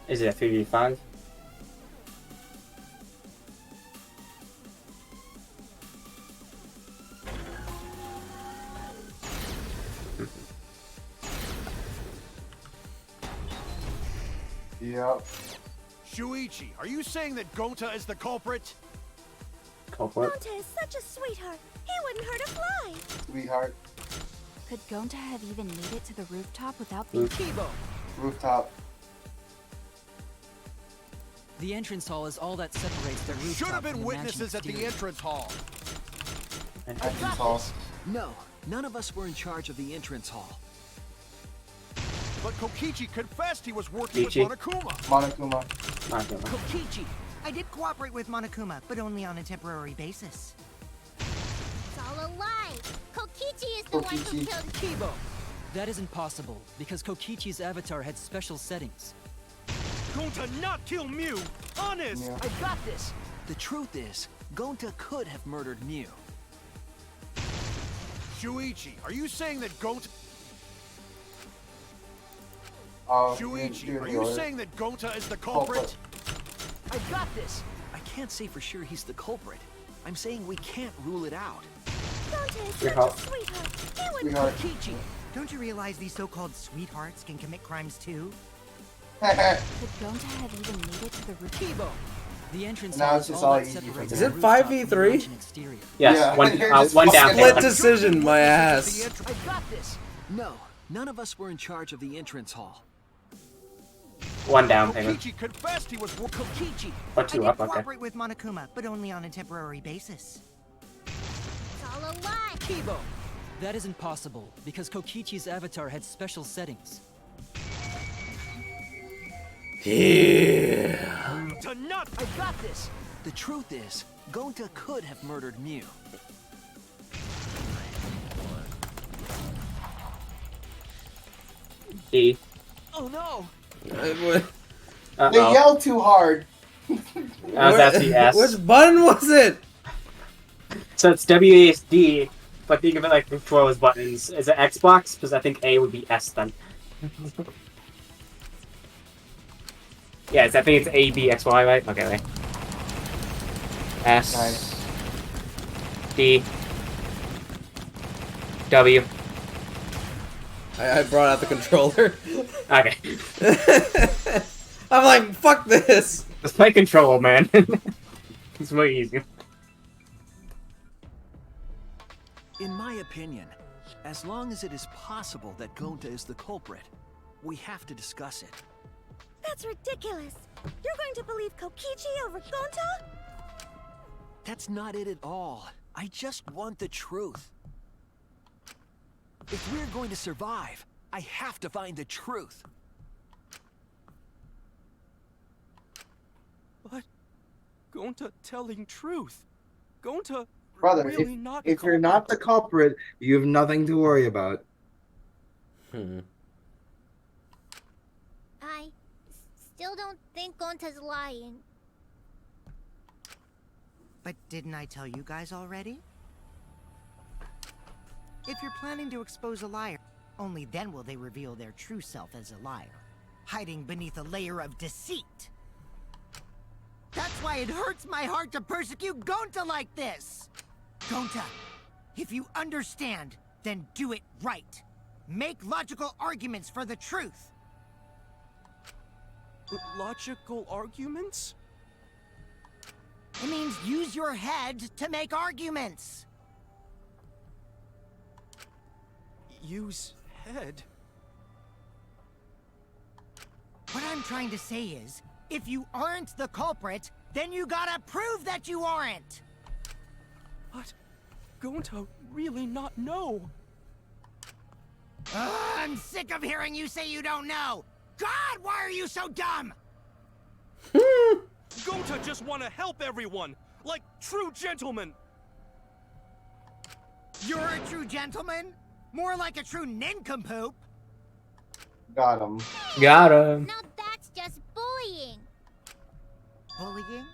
Is it a 3v5? Yep. Shuichi, are you saying that Gonta is the culprit? Culprit? Gonta is such a sweetheart. He wouldn't hurt a fly. Sweetheart. Could Gonta have even made it to the rooftop without being... Kibo! Rooftop. The entrance hall is all that separates the rooftop Should have from been the mansion witnesses at the exterior. entrance hall. Entrance hall. No, none of us were in charge of the entrance hall. But Kokichi confessed he was working with Kokichi. Monokuma. Kokichi! I did cooperate with Monokuma, but only on a temporary basis. It's all a lie. Kokichi is the one who killed Kibo! That isn't possible, because Kokichi's avatar had special settings. Gonta not kill Mew! Honest! Yeah. I got this! The truth is, Gonta could have murdered Mew. Shuichi, are you saying that Gonta... Shuichi, are you saying that Gonta is the culprit? I got this! I can't say for sure he's the culprit. I'm saying we can't rule it out. Gonta is Sweetheart. such a sweetheart. He would Sweetheart. Kokichi. Don't you realize these so-called sweethearts can commit crimes too? Could Gonta have even made it to the roof? Kibo! The entrance Now hall it's is just all all that easy separates for Is the it rooftop from the 5v3? mansion exterior. Yes, Yeah. one You're just down. fucking- Split decision, my ass. I got this! No, none of us were in charge of the entrance hall. One down, Penguin. Kokichi confessed he was Kokichi! Or I two did up, okay. cooperate with Monokuma, but only on a temporary basis. It's all a lie. Kibo! That isn't possible, because Kokichi's avatar had special settings. Yeah. To not... I got this! The truth is, Gonta could have murdered Mew. D. Oh no! They Uh-oh. yelled too hard. That was actually S. Which button was it? So it's WASD, but think of it like control as buttons. Is it Xbox? Because I think A would be S then. Yes, I think it's A, B, X, Y, right? Okay, right. S. Nice. D. W. I brought out the controller. Okay. I'm like, fuck this. Let's play control, man. It's way easier. In my opinion, as long as it is possible that Gonta is the culprit, we have to discuss it. That's ridiculous. You're going to believe Kokichi over Gonta? That's not it at all. I just want the truth. If we're going to survive, I have to find the truth. But... Gonta telling truth. Gonta... Brother, really not if you're not the culprit, you have nothing to worry about. I still don't think Gonta's lying. But didn't I tell you guys already? If you're planning to expose a liar, only then will they reveal their true self as a liar, hiding beneath a layer of deceit. That's why it hurts my heart to persecute Gonta like this! Gonta, if you understand, then do it right. Make logical arguments for the truth. Logical arguments? It means use your head to make arguments. Use head? What I'm trying to say is, if you aren't the culprit, then you gotta prove that you aren't! What? Gonta really not know? I'm sick of hearing you say you don't know! God, why are you so dumb? Gonta just want to help everyone, like true gentlemen. You're a true gentleman? More like a true nincompoop. Got him. Got him. Now that's just bullying. Bullying?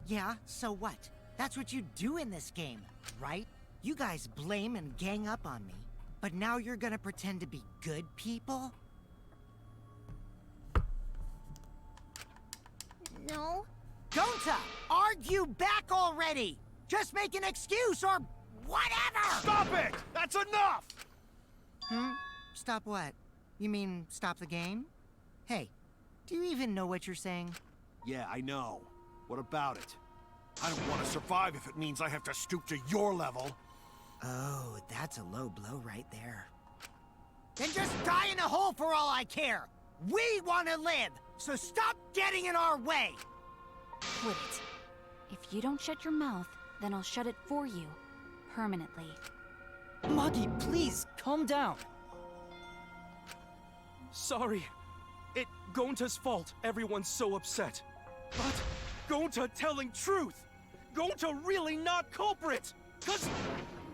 Yeah, so what? That's what you do in this game, right? You guys blame and gang up on me, but now you're gonna pretend to be good people? No. Gonta, argue back already! Just make an excuse or whatever! Stop it! That's enough! Stop what? You mean stop the game? Hey, do you even know what you're saying? Yeah, I know. What about it? I don't want to survive if it means I have to stoop to your level. Oh, that's a low blow right there. Then just die in a hole for all I care! We want to live, so stop getting in our way! Quit it. If you don't shut your mouth, then I'll shut it for you. Permanently. Magi, please, calm down. Sorry. It Gonta's fault everyone's so upset. But Gonta telling truth. Gonta really not culprit. Cause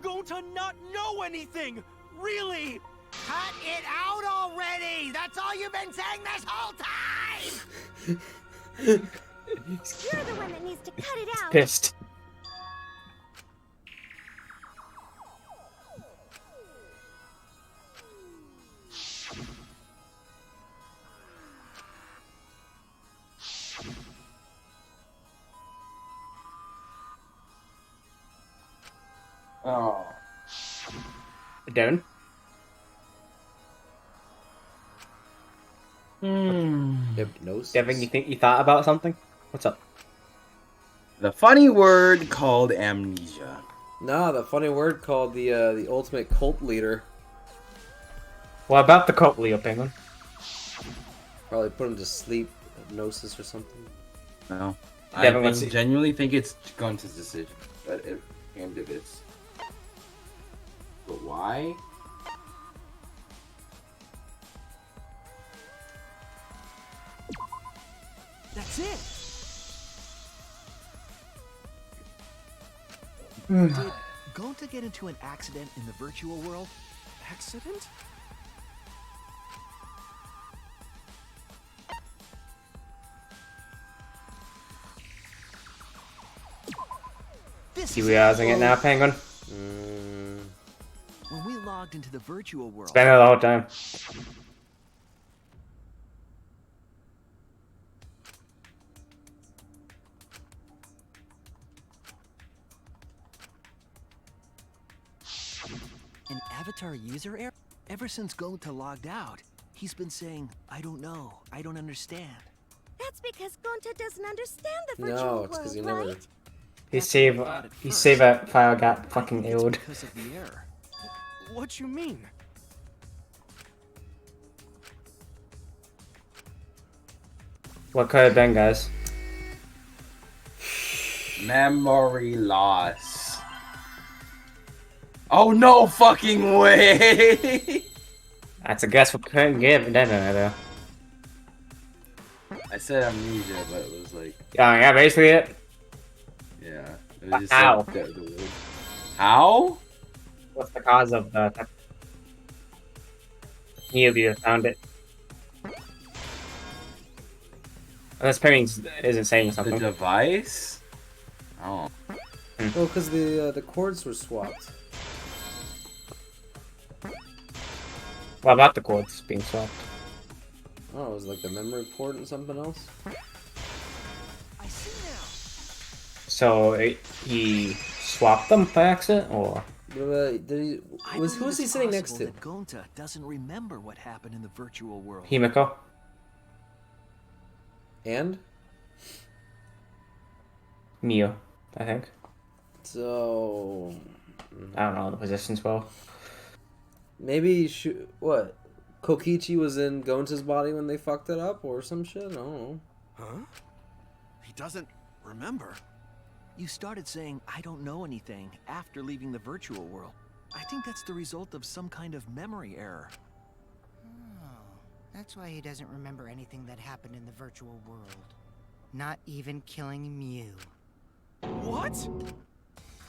Gonta not know anything. Really. Cut it out already! That's all you've been saying this whole time! You're the one that needs to cut it out. Pissed. Oh. Devin? Hypnosis. Devin, you think you thought about something? What's up? The funny word called amnesia. Nah, the funny word called the ultimate cult leader. What about the cult leader, Penguin? Probably put him to sleep, hypnosis or something. No. Devin, I genuinely think it's Gunta's decision, but it and Divis. But why? That's it. Did Gonta get into an accident in the virtual world? Accident? You realizing it now, Penguin? When we logged into the virtual world. It's been there the whole time. An avatar user error? Ever since Gonta logged out, he's been saying, I don't know, I don't understand. That's because Gonta doesn't understand the virtual No, world, it's because he right? never. His save file got fucking illed. Because of the error. What you mean? What could have been, guys? Memory loss. Oh no fucking way! That's a guess we couldn't give, didn't I, though? I said amnesia, but it was like, Yeah, basically it. yeah. It was just How? like the word. How? What's the cause of the... You found it. Unless Penguin isn't saying The something. device? Oh. Well, because the cords were swapped. What about the cords being swapped? Oh, it was like the memory port and something else. I see now. So he swapped them by accident, or? Did he? I Who was believe he it's sitting next possible to? that Gonta doesn't remember what happened in the virtual world. Himiko? And? Mio, I think. So. I don't know the positions well. Maybe what? Kokichi was in Gonta's body when they fucked it up, or some shit. I don't know. Huh? He doesn't remember. You started saying, I don't know anything, after leaving the virtual world. I think that's the result of some kind of memory error. Oh, that's why he doesn't remember anything that happened in the virtual world. Not even killing Mew. What?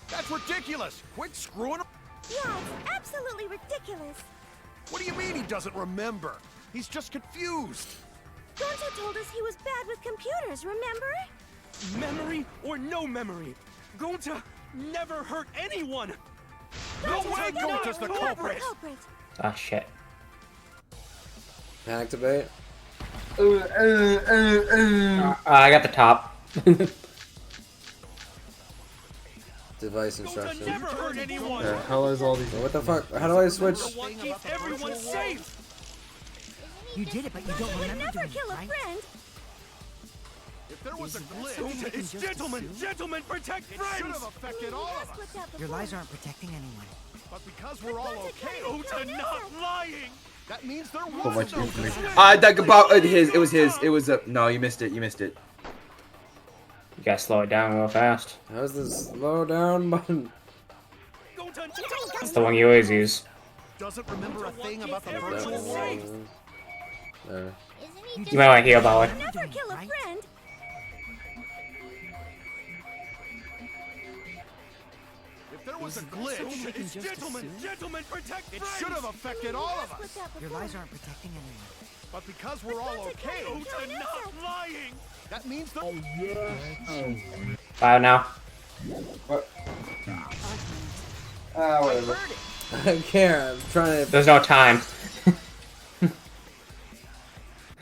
That's ridiculous! Quit screwing up! Yeah, it's absolutely ridiculous. What do you mean he doesn't remember? He's just confused! Gonta told us he was bad with computers, remember? Memory or no memory? Gonta never hurt anyone! No way Gonta's the culprit! Ah, shit. Panic debate. I got the top. Device instructions. Never hurt anyone! The hell is all these? What the fuck? How do I switch? Keep everyone safe! You did it, but you don't remember Never doing kill it, a right? friend. If there was a glitch, Gonta is gentlemen! Gentlemen, protect it should friends! have affected all of us. Your lies aren't protecting anyone. But because we're all okay, Gonta not lying! that means there So was much no information. glitch. That about his. It was his. It was no, you missed it. You missed it. You gotta slow it down real fast. How's the slow down button? It's the one you always use. Doesn't remember a thing about the That virtual world. one. There. Isn't he You might want to heal about it. Never kill a friend. If there was a glitch, It's gentlemen, protect it friends! should have affected all of us. Your lies aren't protecting anyone. But because we're all okay, Gota not lying! that means the. Wow, now. What? Whatever. I don't care. I'm trying to. There's no time.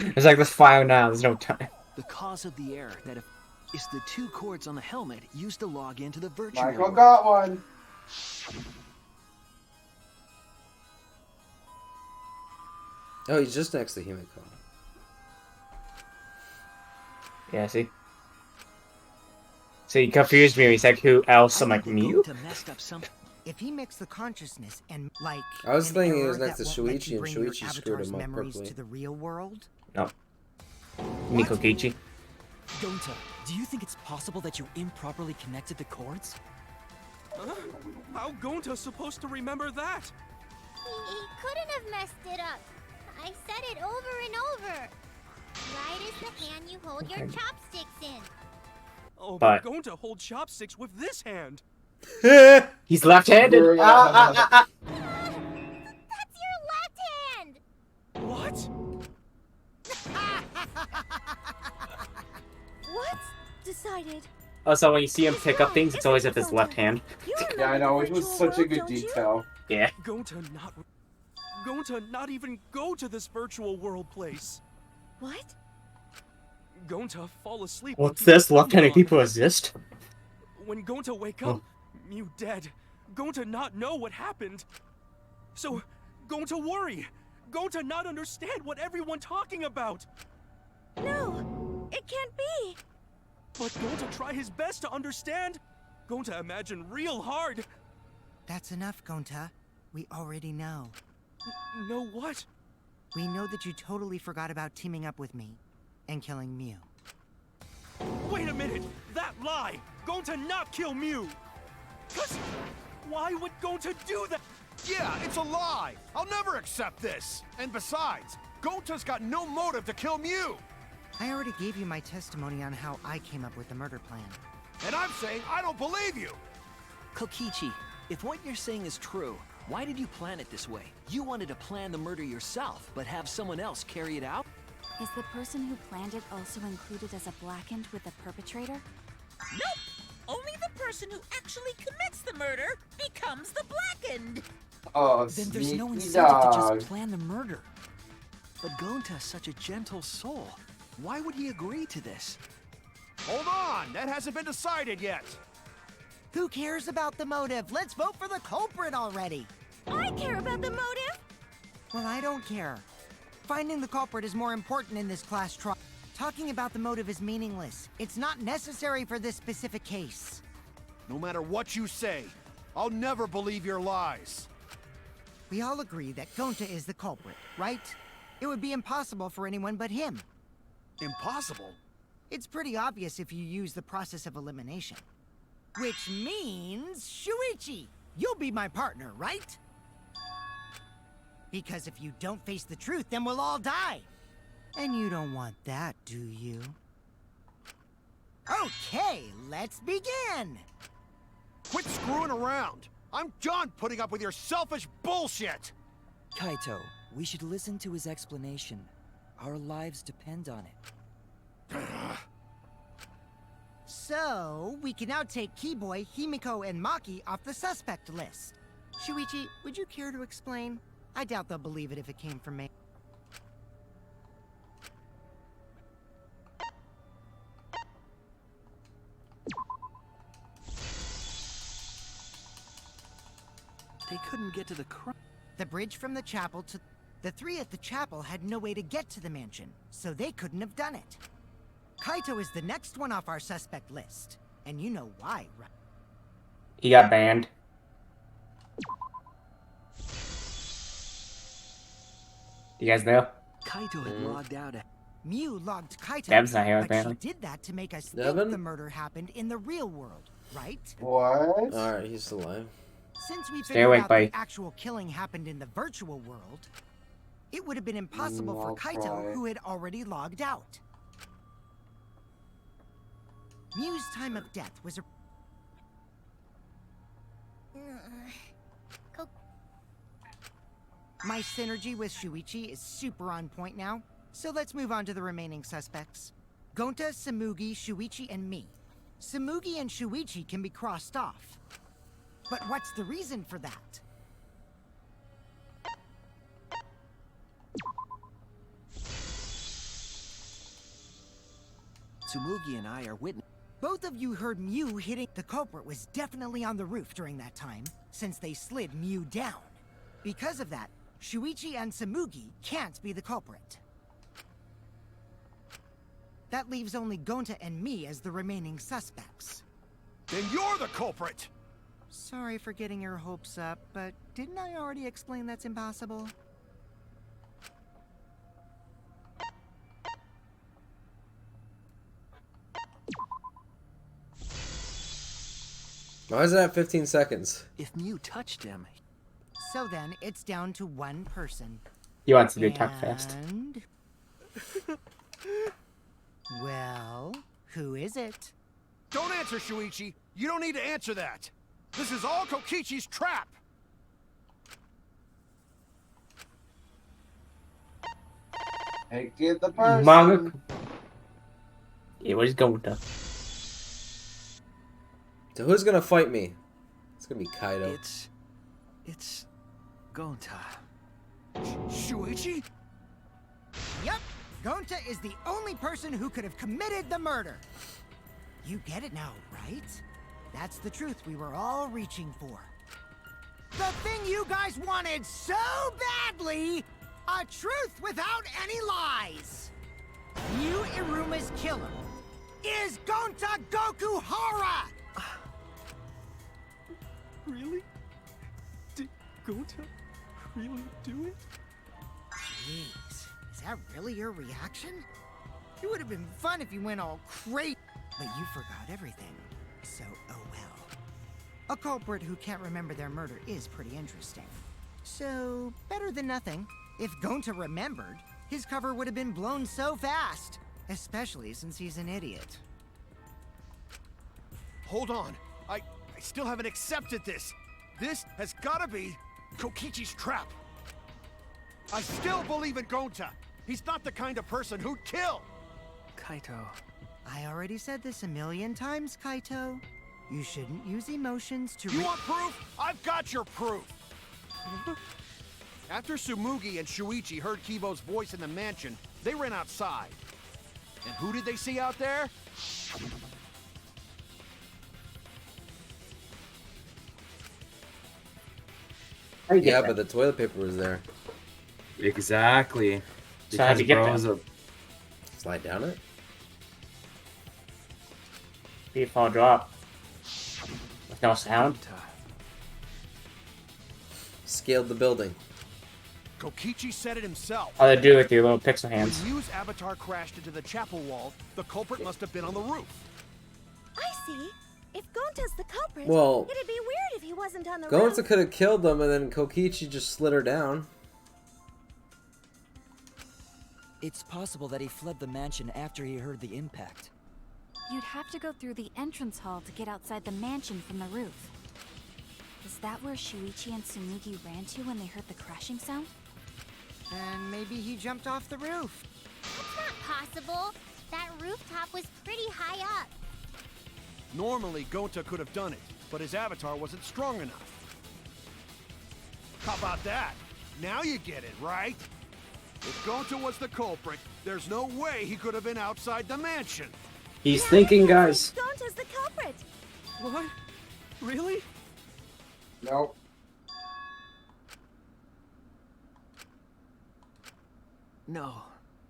It's like, let's fire now. There's no time. The cause of the error that is the 2 cords on the helmet used to log into the virtual Michael world. got one. Oh, he's just next to Himiko. Yeah, see? So he confused me. He said, who else? I'm like, Mew? If he mixed the consciousness and, like, I was an thinking he error was next to that won't let you Shuichi, and bring your Shuichi screwed avatar's him up memories perfectly. to the real world? No. Mikokichi. Gonta, do you think it's possible that you improperly connected the cords? Huh? How Gonta's supposed to remember that? He couldn't have messed it up. I said it over and over. Right is the hand you hold your chopsticks in. Oh, But- but Gonta hold chopsticks with this hand. He's left-handed. That's your left hand! What? What's decided? Also, when you see him pick up things, it's always with his left hand. Yeah, I know. It was such a good detail. Yeah. Gonta not even go to this virtual world place. What? Gonta fall asleep. What's with this? Mew Left-handed on. people exist? When Gonta wake up, Mew dead. Gonta not know what happened. So, Gonta worry. Gonta not understand what everyone talking about. No, it can't be. But Gonta try his best to understand. Gonta imagine real hard. That's enough, Gonta. We already know. Know what? We know that you totally forgot about teaming up with me and killing Mew. Wait a minute! That lie! Gonta not kill Mew! Cause why would Gonta do that? Yeah, it's a lie. I'll never accept this. And besides, Gonta's got no motive to kill Mew. I already gave you my testimony on how I came up with the murder plan. And I'm saying I don't believe you. Kokichi, if what you're saying is true, why did you plan it this way? You wanted to plan the murder yourself, but have someone else carry it out? Is the person who planned it also included as a blackened with the perpetrator? Nope! Only the person who actually commits the murder becomes the blackened! Oh, Then there's no sneaky incentive to dog. just plan the murder. But Gonta's such a gentle soul. Why would he agree to this? Hold on, that hasn't been decided yet. Who cares about the motive? Let's vote for the culprit already. I care about the motive. Well, I don't care. Finding the culprit is more important in this class trial. Talking about the motive is meaningless. It's not necessary for this specific case. No matter what you say, I'll never believe your lies. We all agree that Gonta is the culprit, right? It would be impossible for anyone but him. Impossible? It's pretty obvious if you use the process of elimination. Which means, Shuichi, you'll be my partner, right? Because if you don't face the truth, then we'll all die. And you don't want that, do you? Okay, let's begin! Quit screwing around. I'm done putting up with your selfish bullshit. Kaito, we should listen to his explanation. Our lives depend on it. So, we can now take Keyboy, Himiko, and Maki off the suspect list. Shuichi, would you care to explain? I doubt they'll believe it if it came from me. They couldn't get to the crime. The bridge from the chapel to... The three at the chapel had no way to get to the mansion, so they couldn't have done it. Kaito is the next one off our suspect list. And you know why, right? He got banned. You guys know? Kaito had logged out. Mew logged Kaito, Dev's not here, but she apparently. did that to make us Devin? think the murder happened in the real world, right? What? Alright, he's still alive. Since we Stay figured awake, out buddy. the actual killing happened in the virtual world, it would have been impossible for I'll Kaito, try. who had already logged out. Mew's time of death was a... My synergy with Shuichi is super on point now, so let's move on to the remaining suspects. Gonta, Samugi, Shuichi, and me. Samugi and Shuichi can be crossed off. But what's the reason for that? Tsumugi and I are witness. Both of you heard Mew hitting. The culprit was definitely on the roof during that time, since they slid Mew down. Because of that, Shuichi and Samugi can't be the culprit. That leaves only Gonta and me as the remaining suspects. Then you're the culprit! Sorry for getting your hopes up, but didn't I already explain that's impossible? Why is it at 15 seconds? If Mew touched him... So then, it's down to one person. He wants to be talk fast. And... well, who is it? Don't answer, Shuichi! You don't need to answer that! This is all Kokichi's trap! Hey, get the person. Manga. It was Gonta. So who's gonna fight me? It's gonna be Kaido. It's Gonta. Shuichi? Yep, Gonta is the only person who could have committed the murder. You get it now, right? That's the truth we were all reaching for. The thing you guys wanted so badly! A truth without any lies! Mew Iruma's killer is Gonta Gokuhara! Really? Did Gonta really do it? Jeez, is that really your reaction? It would have been fun if you went all crazy, but you forgot everything. So, oh well. A culprit who can't remember their murder is pretty interesting. So, better than nothing. If Gonta remembered, his cover would have been blown so fast. Especially since he's an idiot. Hold on. I still haven't accepted this. This has gotta be Kokichi's trap. I still believe in Gonta. He's not the kind of person who'd kill. Kaito. I already said this a million times, Kaito. You shouldn't use emotions to You want proof? I've got your proof. After Tsumugi and Shuichi heard Kibo's voice in the mansion, they ran outside. And who did they see out there? Yeah, but the toilet paper was there. Exactly. So how'd you get Because there? Bro's Slide down it? Default drop. With no sound. Scaled the building. Kokichi said it himself. All they do with your little pixel hands. When Mew's avatar crashed into the chapel wall, the culprit must have been on the roof. I see. If Gonta's the culprit, Well, it'd be weird if he wasn't on the Gonta roof. could have killed them, and then Kokichi just slid her down. It's possible that he fled the mansion after he heard the impact. You'd have to go through the entrance hall to get outside the mansion from the roof. Is that where Shuichi and Tsumugi ran to when they heard the crashing sound? And maybe he jumped off the roof. That's not possible. That rooftop was pretty high up. Normally, Gonta could have done it, but his avatar wasn't strong enough. How about that? Now you get it, right? If Gonta was the culprit, there's no way he could have been outside the mansion. He's thinking, guys. Gonta's the culprit. What? Really? Nope. No,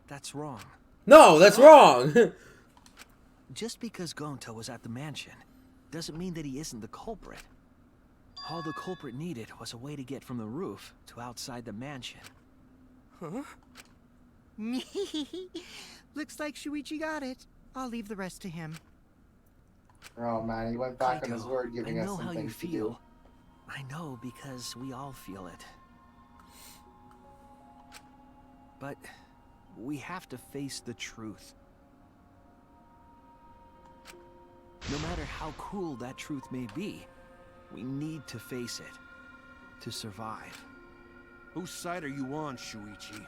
that's wrong. No, that's wrong! Just because Gonta was at the mansion doesn't mean that he isn't the culprit. All the culprit needed was a way to get from the roof to outside the mansion. Huh? Looks like Shuichi got it. I'll leave the rest to him. Oh man, he went back on his Kaito, word, giving I us know how something you to feel. do. I know because we all feel it. But we have to face the truth. No matter how cruel that truth may be, we need to face it to survive. Whose side are you on, Shuichi?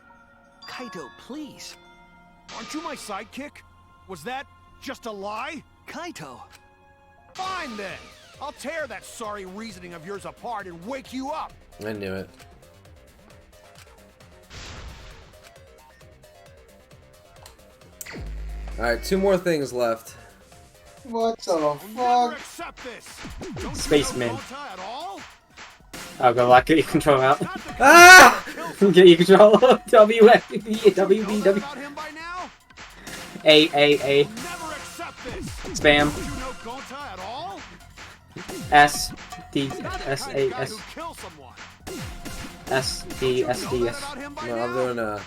Kaito, please. Aren't you my sidekick? Was that just a lie? Kaito! Fine then! I'll tear that sorry reasoning of yours apart and wake you up! I knew it. Alright, 2 more things left. What the Never fuck? accept this! Don't Spaceman. you know Gota at all? Oh, good luck. Get your control out. Ah! Get your control out. W, A, W, B, Know W. about him by now? A. Never accept this! Spam. Don't you know Gota at all? S, D, Not the S, kind A, of guy S, who kills someone. S, D, S, D, S. About him by No, I'm now? doing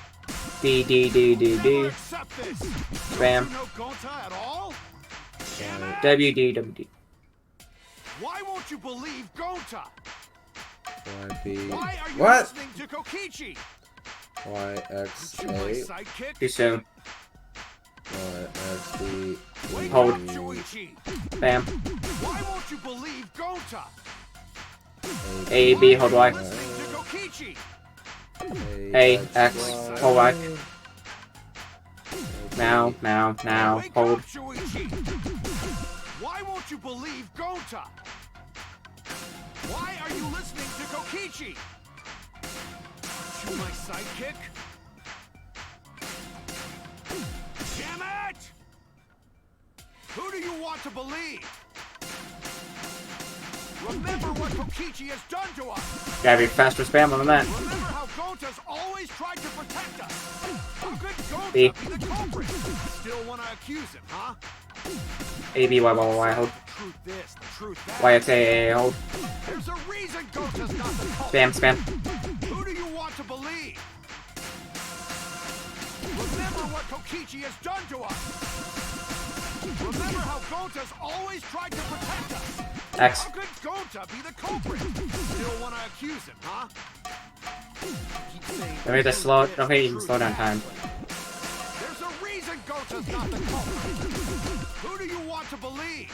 D, D, D, D, D. Never accept this! Spam. Don't you know Gota at all? W, D, W, D. Why won't you believe Gota? YB. Why are you What? listening to Kokichi? YXA. My sidekick? Too soon. YXD. Wake Hold. up, Shuichi! Bam. Why won't you believe Gota? A, B, hold Y. Listening to Kokichi! A, X, hold Y. Now, Wake hold. up, Shuichi! Why won't you believe Gota? Why are you listening to Kokichi? Aren't you my sidekick? Damn it! Who do you want to believe? Remember what Kokichi has done to us! Gotta be faster spam on that. Remember how Gota's always tried to protect us! How could Gota B. be the culprit? Still want to accuse him, huh? A, B, Y, Y, Y, hold. The truth this, the truth that. Y, X, A, hold. There's a reason Gota's not the culprit! Spam, spam. Who do you want to believe? Remember what Kokichi has done to us! Remember how Gota's always tried to protect us! X. How could Gota be the culprit? Still want to accuse him, huh? Keep saying Let me just slow. Okay, you can slow down time. there's a reason Gota's not the culprit! Who do you want to believe?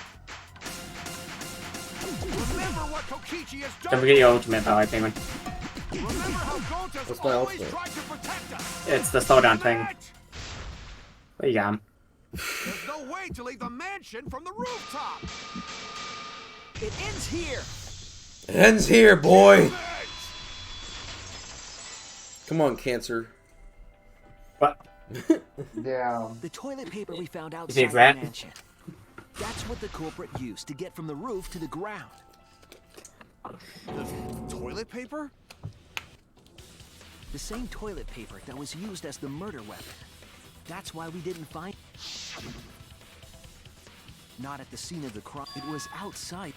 Remember what Kokichi has done Don't forget your ultimate power, Penguin. Remember how Gota's What's my always ultimate? tried to protect us! It's the slowdown thing. Damn it! There you go. There's no way to leave the mansion from the rooftop! It ends here! It ends here, boy! Come on, Cancer. What? Damn. The toilet paper we found You outside think the that? mansion. That's what the culprit used to get from the roof to the ground. The toilet paper? The same toilet paper that was used as the murder weapon. That's why we didn't find not at the scene of the crime. It was outside.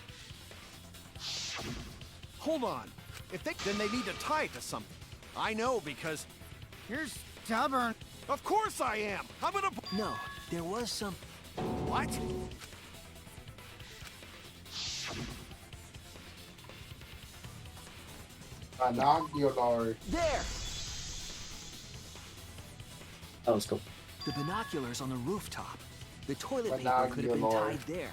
Hold on. If they then they need to tie it to something. I know because You're stubborn. of course I am. I'm gonna No, there was some. what? Binocular. There! That was cool. The binoculars on the rooftop. The toilet paper could have been Binocular. tied there.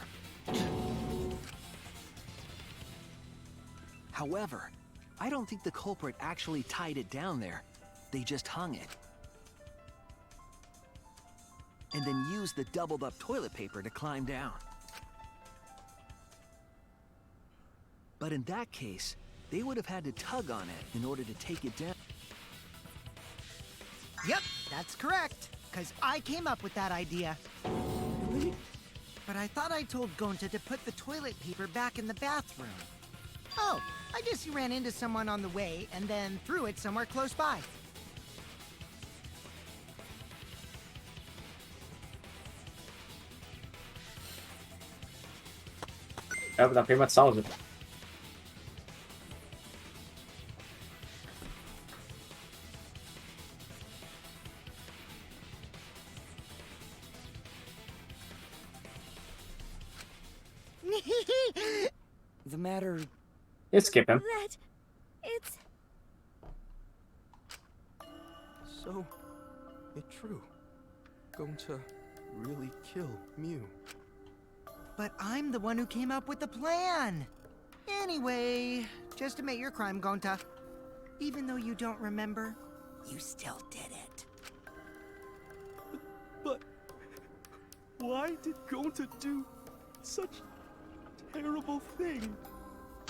However, I don't think the culprit actually tied it down there. They just hung it. And then used the doubled up toilet paper to climb down. But in that case, they would have had to tug on it in order to take it down. Yep, that's correct. Because I came up with that idea. But I thought I told Gonta to put the toilet paper back in the bathroom. Oh, I guess he ran into someone on the way and then threw it somewhere close by. That pretty much solves it. The matter... You skip him. That... it's... So, it true? Gonta really kill Mew? But I'm the one who came up with the plan. Anyway, just admit your crime, Gonta. Even though you don't remember, you still did it. But why did Gonta do such a terrible thing?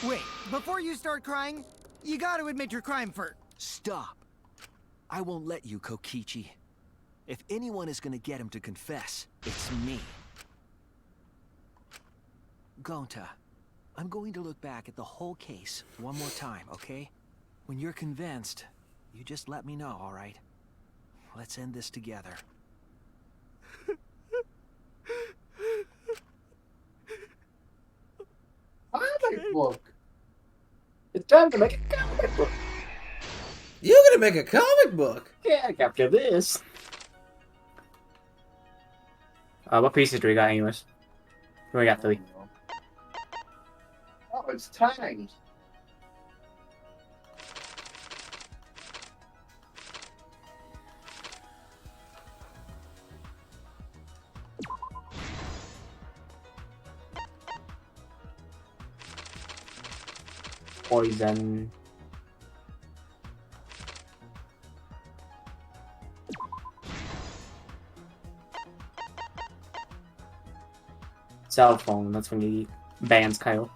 Wait, before you start crying, you gotta admit your crime first. Stop. I won't let you, Kokichi. If anyone is gonna get him to confess, it's me. Gonta, I'm going to look back at the whole case one more time, okay? When you're convinced, you just let me know, all right? Let's end this together. Comic book. It's time to make a comic book. You're gonna make a comic book? Yeah, after this. What pieces do we got, anyways? We got 3. Oh, it's timed. Poison. Cell phone, that's when you bans Kyle.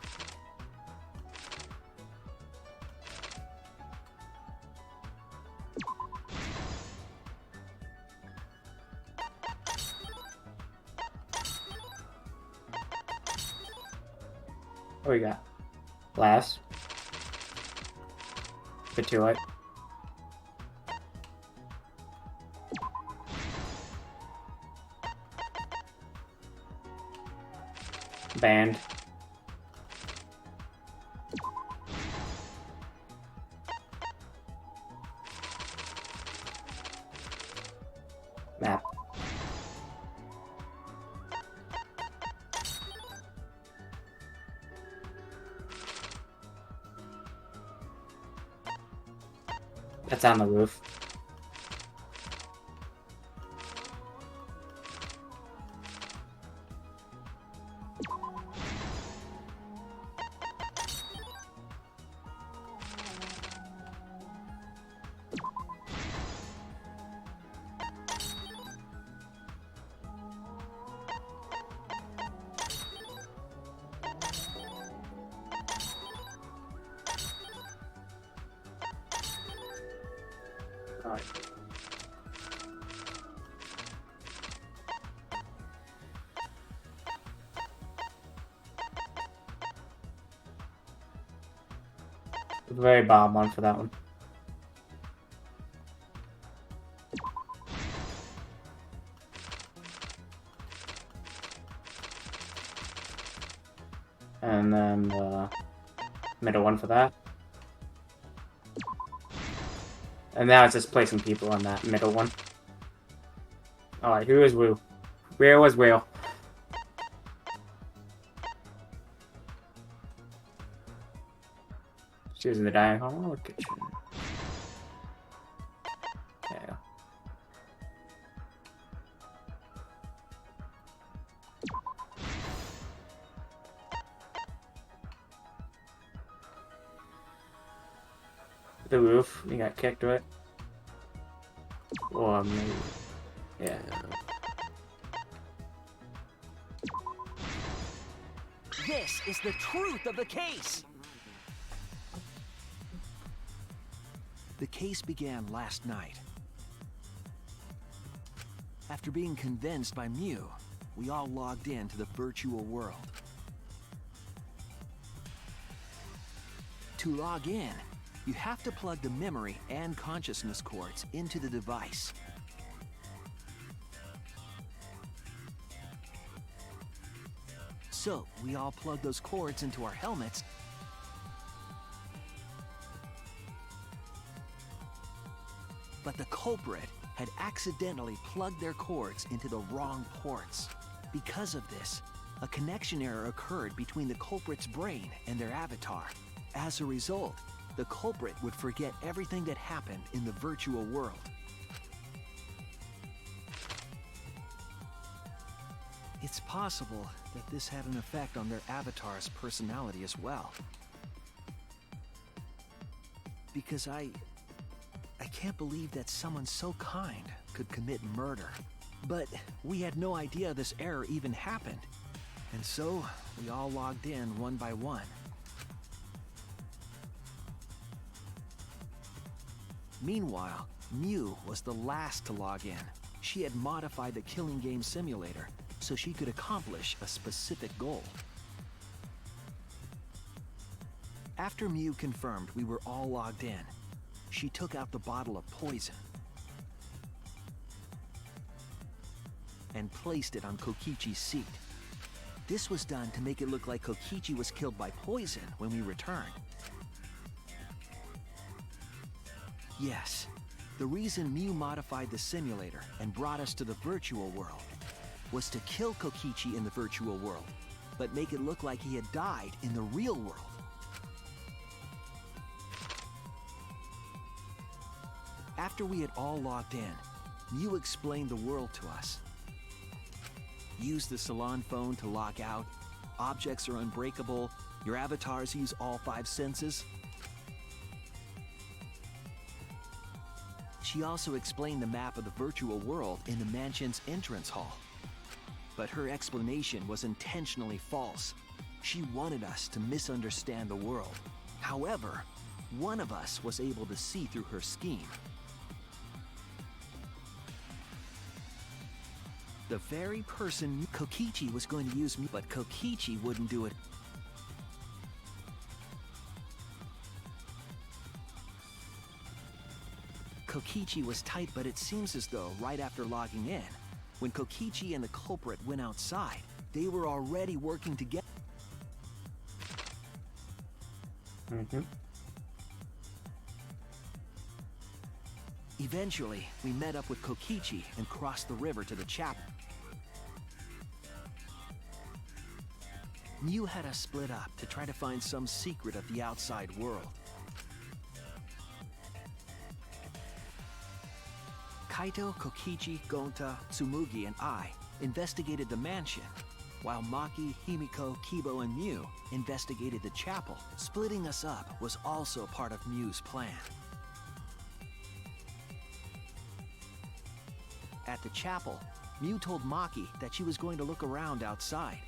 What we got? Last. Bit too light. Banned. Map. That's on the roof. Alright. Very bottom one for that one. And then the middle one for that. And now it's just placing people on that middle one. Alright, who is Wu? Where was Will? She was in the dining hall or kitchen? Yeah. The roof, you got kicked, right? Or maybe. Yeah. This is the truth of the case! The case began last night. After being convinced by Mew, we all logged into the virtual world. To log in, you have to plug the memory and consciousness cords into the device. So, we all plug those cords into our helmets but the culprit had accidentally plugged their cords into the wrong ports. Because of this, a connection error occurred between the culprit's brain and their avatar. As a result, the culprit would forget everything that happened in the virtual world. It's possible that this had an effect on their avatar's personality as well. Because I can't believe that someone so kind could commit murder. But we had no idea this error even happened. And so, we all logged in one by one. Meanwhile, Mew was the last to log in. She had modified the killing game simulator so she could accomplish a specific goal. After Mew confirmed we were all logged in, she took out the bottle of poison and placed it on Kokichi's seat. This was done to make it look like Kokichi was killed by poison when we returned. Yes, the reason Mew modified the simulator and brought us to the virtual world was to kill Kokichi in the virtual world, but make it look like he had died in the real world. After we had all logged in, Mew explained the world to us. Use the salon phone to log out. Objects are unbreakable. Your avatars use all 5 senses. She also explained the map of the virtual world in the mansion's entrance hall. But her explanation was intentionally false. She wanted us to misunderstand the world. However, one of us was able to see through her scheme. The very person Kokichi was going to use me, but Kokichi wouldn't do it. Kokichi was tight, but it seems as though right after logging in, when Kokichi and the culprit went outside, they were already working together. Eventually, we met up with Kokichi and crossed the river to the chapel. Mew had us split up to try to find some secret of the outside world. Kaito, Kokichi, Gonta, Tsumugi, and I investigated the mansion, while Maki, Himiko, Kibo, and Mew investigated the chapel. Splitting us up was also part of Mew's plan. At the chapel, Mew told Maki that she was going to look around outside.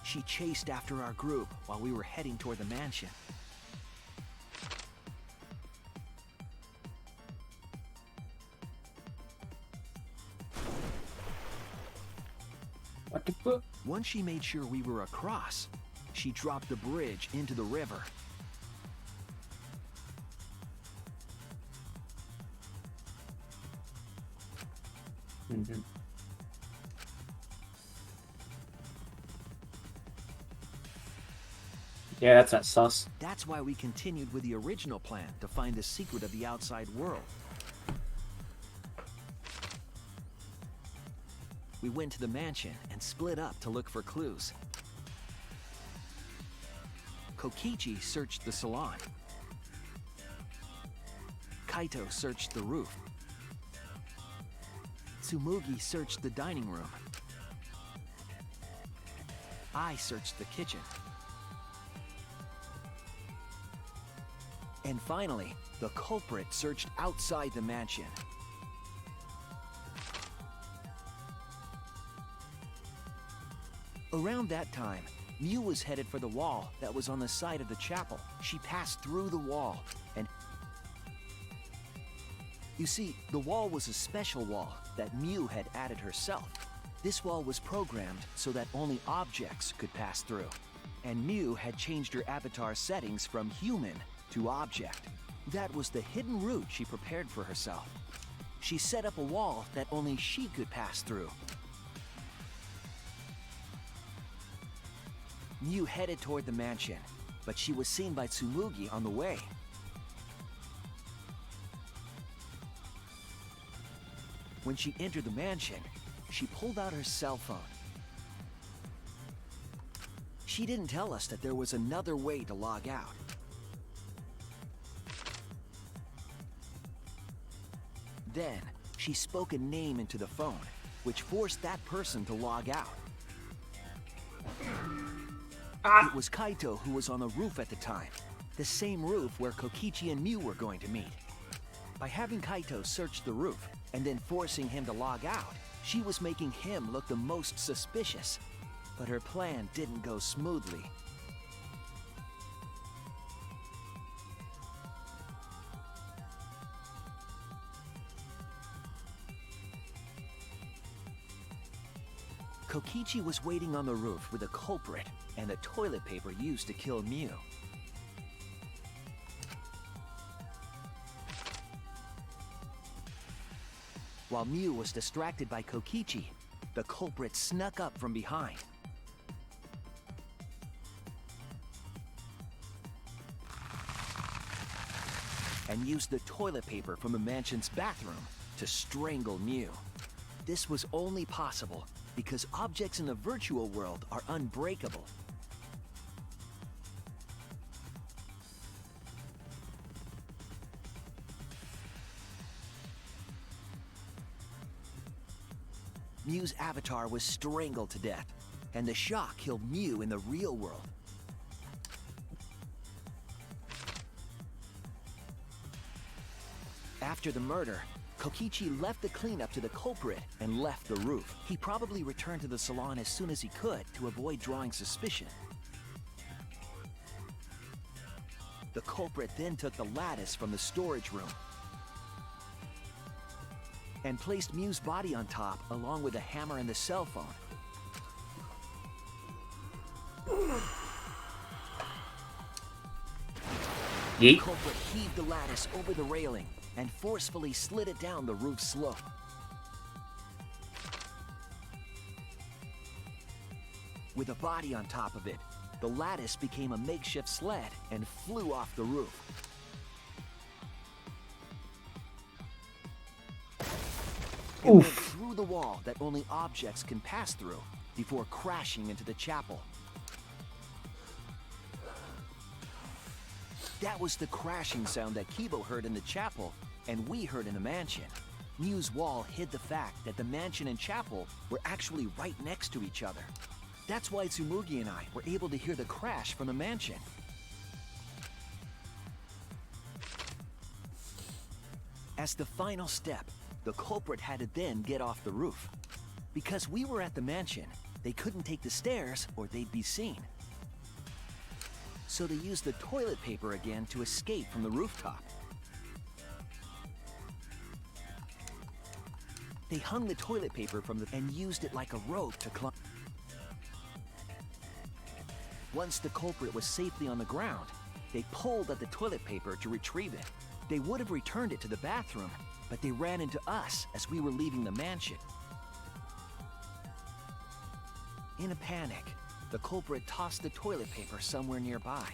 She chased after our group while we were heading toward the mansion. What the fuck? Once she made sure we were across, she dropped the bridge into the river. Yeah, that's not sus. That's why we continued with the original plan to find the secret of the outside world. We went to the mansion and split up to look for clues. Kokichi searched the salon. Kaito searched the roof. Tsumugi searched the dining room. I searched the kitchen. And finally, the culprit searched outside the mansion. Around that time, Mew was headed for the wall that was on the side of the chapel. She passed through the wall and... You see, the wall was a special wall that Mew had added herself. This wall was programmed so that only objects could pass through. And Mew had changed her avatar settings from human to object. That was the hidden route she prepared for herself. She set up a wall that only she could pass through. Mew headed toward the mansion, but she was seen by Tsumugi on the way. When she entered the mansion, she pulled out her cell phone. She didn't tell us that there was another way to log out. Then, she spoke a name into the phone, which forced that person to log out. It was Kaito who was on the roof at the time, the same roof where Kokichi and Mew were going to meet. By having Kaito search the roof and then forcing him to log out, she was making him look the most suspicious. But her plan didn't go smoothly. Kokichi was waiting on the roof with a culprit and the toilet paper used to kill Mew. While Mew was distracted by Kokichi, the culprit snuck up from behind. And used the toilet paper from the mansion's bathroom to strangle Mew. This was only possible because objects in the virtual world are unbreakable. Mew's avatar was strangled to death, and the shock killed Mew in the real world. After the murder, Kokichi left the cleanup to the culprit and left the roof. He probably returned to the salon as soon as he could to avoid drawing suspicion. The culprit then took the lattice from the storage room and placed Mew's body on top along with the hammer and the cell phone. The culprit heaved the lattice over the railing and forcefully slid it down the roof slope. With a body on top of it, the lattice became a makeshift sled and flew off the roof. It went through the wall that only objects can pass through before crashing into the chapel. That was the crashing sound that Kibo heard in the chapel and we heard in the mansion. Mew's wall hid the fact that the mansion and chapel were actually right next to each other. That's why Tsumugi and I were able to hear the crash from the mansion. As the final step, the culprit had to then get off the roof. Because we were at the mansion, they couldn't take the stairs or they'd be seen. So they used the toilet paper again to escape from the rooftop. They hung the toilet paper from and used it like a rope to climb. Once the culprit was safely on the ground, they pulled at the toilet paper to retrieve it. They would have returned it to the bathroom, but they ran into us as we were leaving the mansion. In a panic, the culprit tossed the toilet paper somewhere nearby.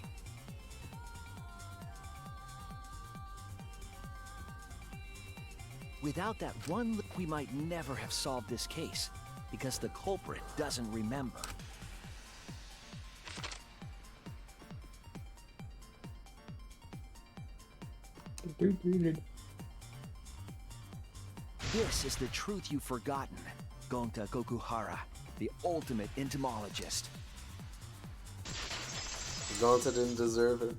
Without that one, we might never have solved this case, because the culprit doesn't remember. This is the truth you've forgotten, Gonta Gokuhara, the ultimate entomologist. Gonta didn't deserve it.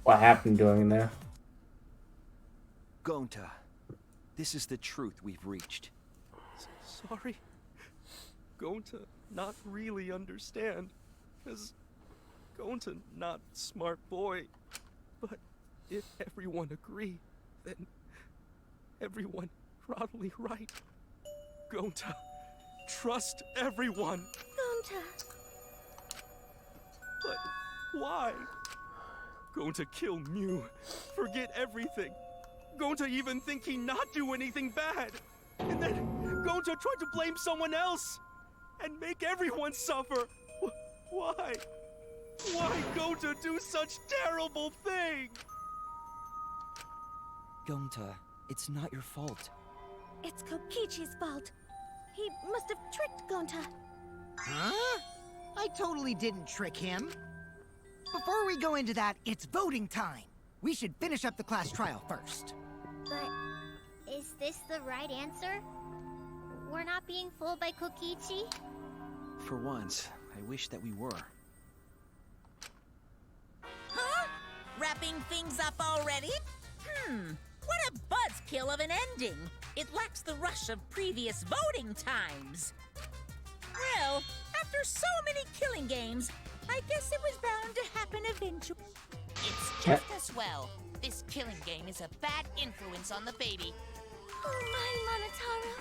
What happened to him there? Gonta, this is the truth we've reached. Sorry. Gonta not really understand. Cause Gonta not smart boy. But if everyone agree, then everyone probably right. Gonta, trust everyone. Gonta. But why? Gonta kill Mew, forget everything. Gonta even think he not do anything bad. And then Gonta tried to blame someone else and make everyone suffer. Why? Why Gonta do such terrible thing? Gonta, it's not your fault. It's Kokichi's fault. He must have tricked Gonta. Huh? I totally didn't trick him. Before we go into that, it's voting time. We should finish up the class trial first. But Is this the right answer? We're not being fooled by Kokichi? For once, I wish that we were. Huh? Wrapping things up already? What a buzzkill of an ending! It lacks the rush of previous voting times. Well, after so many killing games, I guess it was bound to happen eventually. It's just as well. This killing game is a bad influence on the baby. Oh my, Monotaro.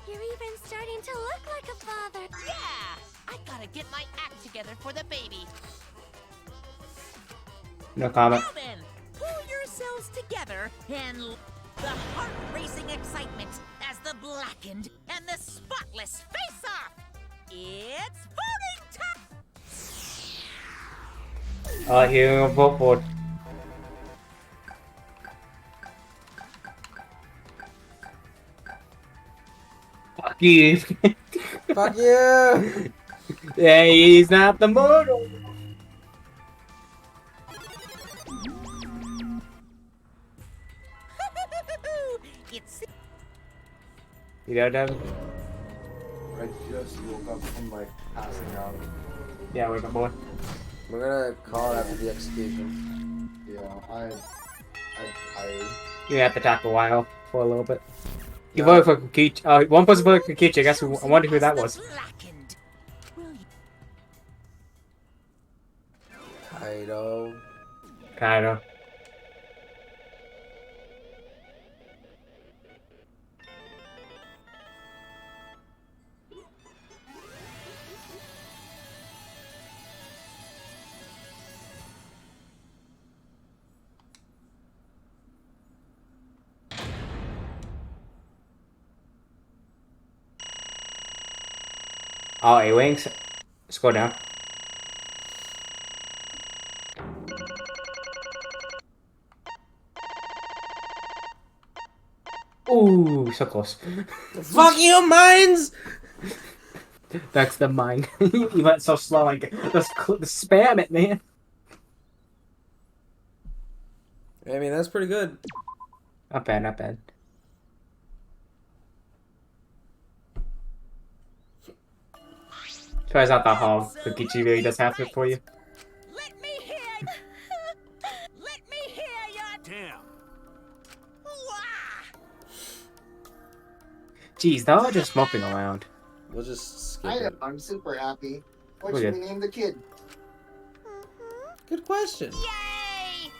You're even starting to look like a father. Yeah! I gotta get my act together for the baby. No comment. Now then, pull yourselves together and the heart-racing excitement as the blackened and the spotless face off. It's voting time! Alright, here we'll vote for it. Fuck you. Fuck you! Yeah, he's not the mortal. It's You know, Devin? I just woke up from like passing out. Yeah, wake up, boy. We're gonna call it after the execution. Yeah, I'm tired. You have to talk a while for a little bit. You voted for Kokichi. One person voted for Kokichi. I guess I wonder who that was. Kaido. Kaido. Oh, A-Wings. Let's go down. Ooh, so close. Fuck you, mines! That's the mine. You went so slow. Like, let's spam it, man. I mean, that's pretty good. Not bad, not bad. Try out that hall. Kokichi really does have it for you. Let me hear your Damn. Jeez, they're all just moping around. We'll just skip it. I'm super happy. What We're should good. we name the kid? Good question. Yay!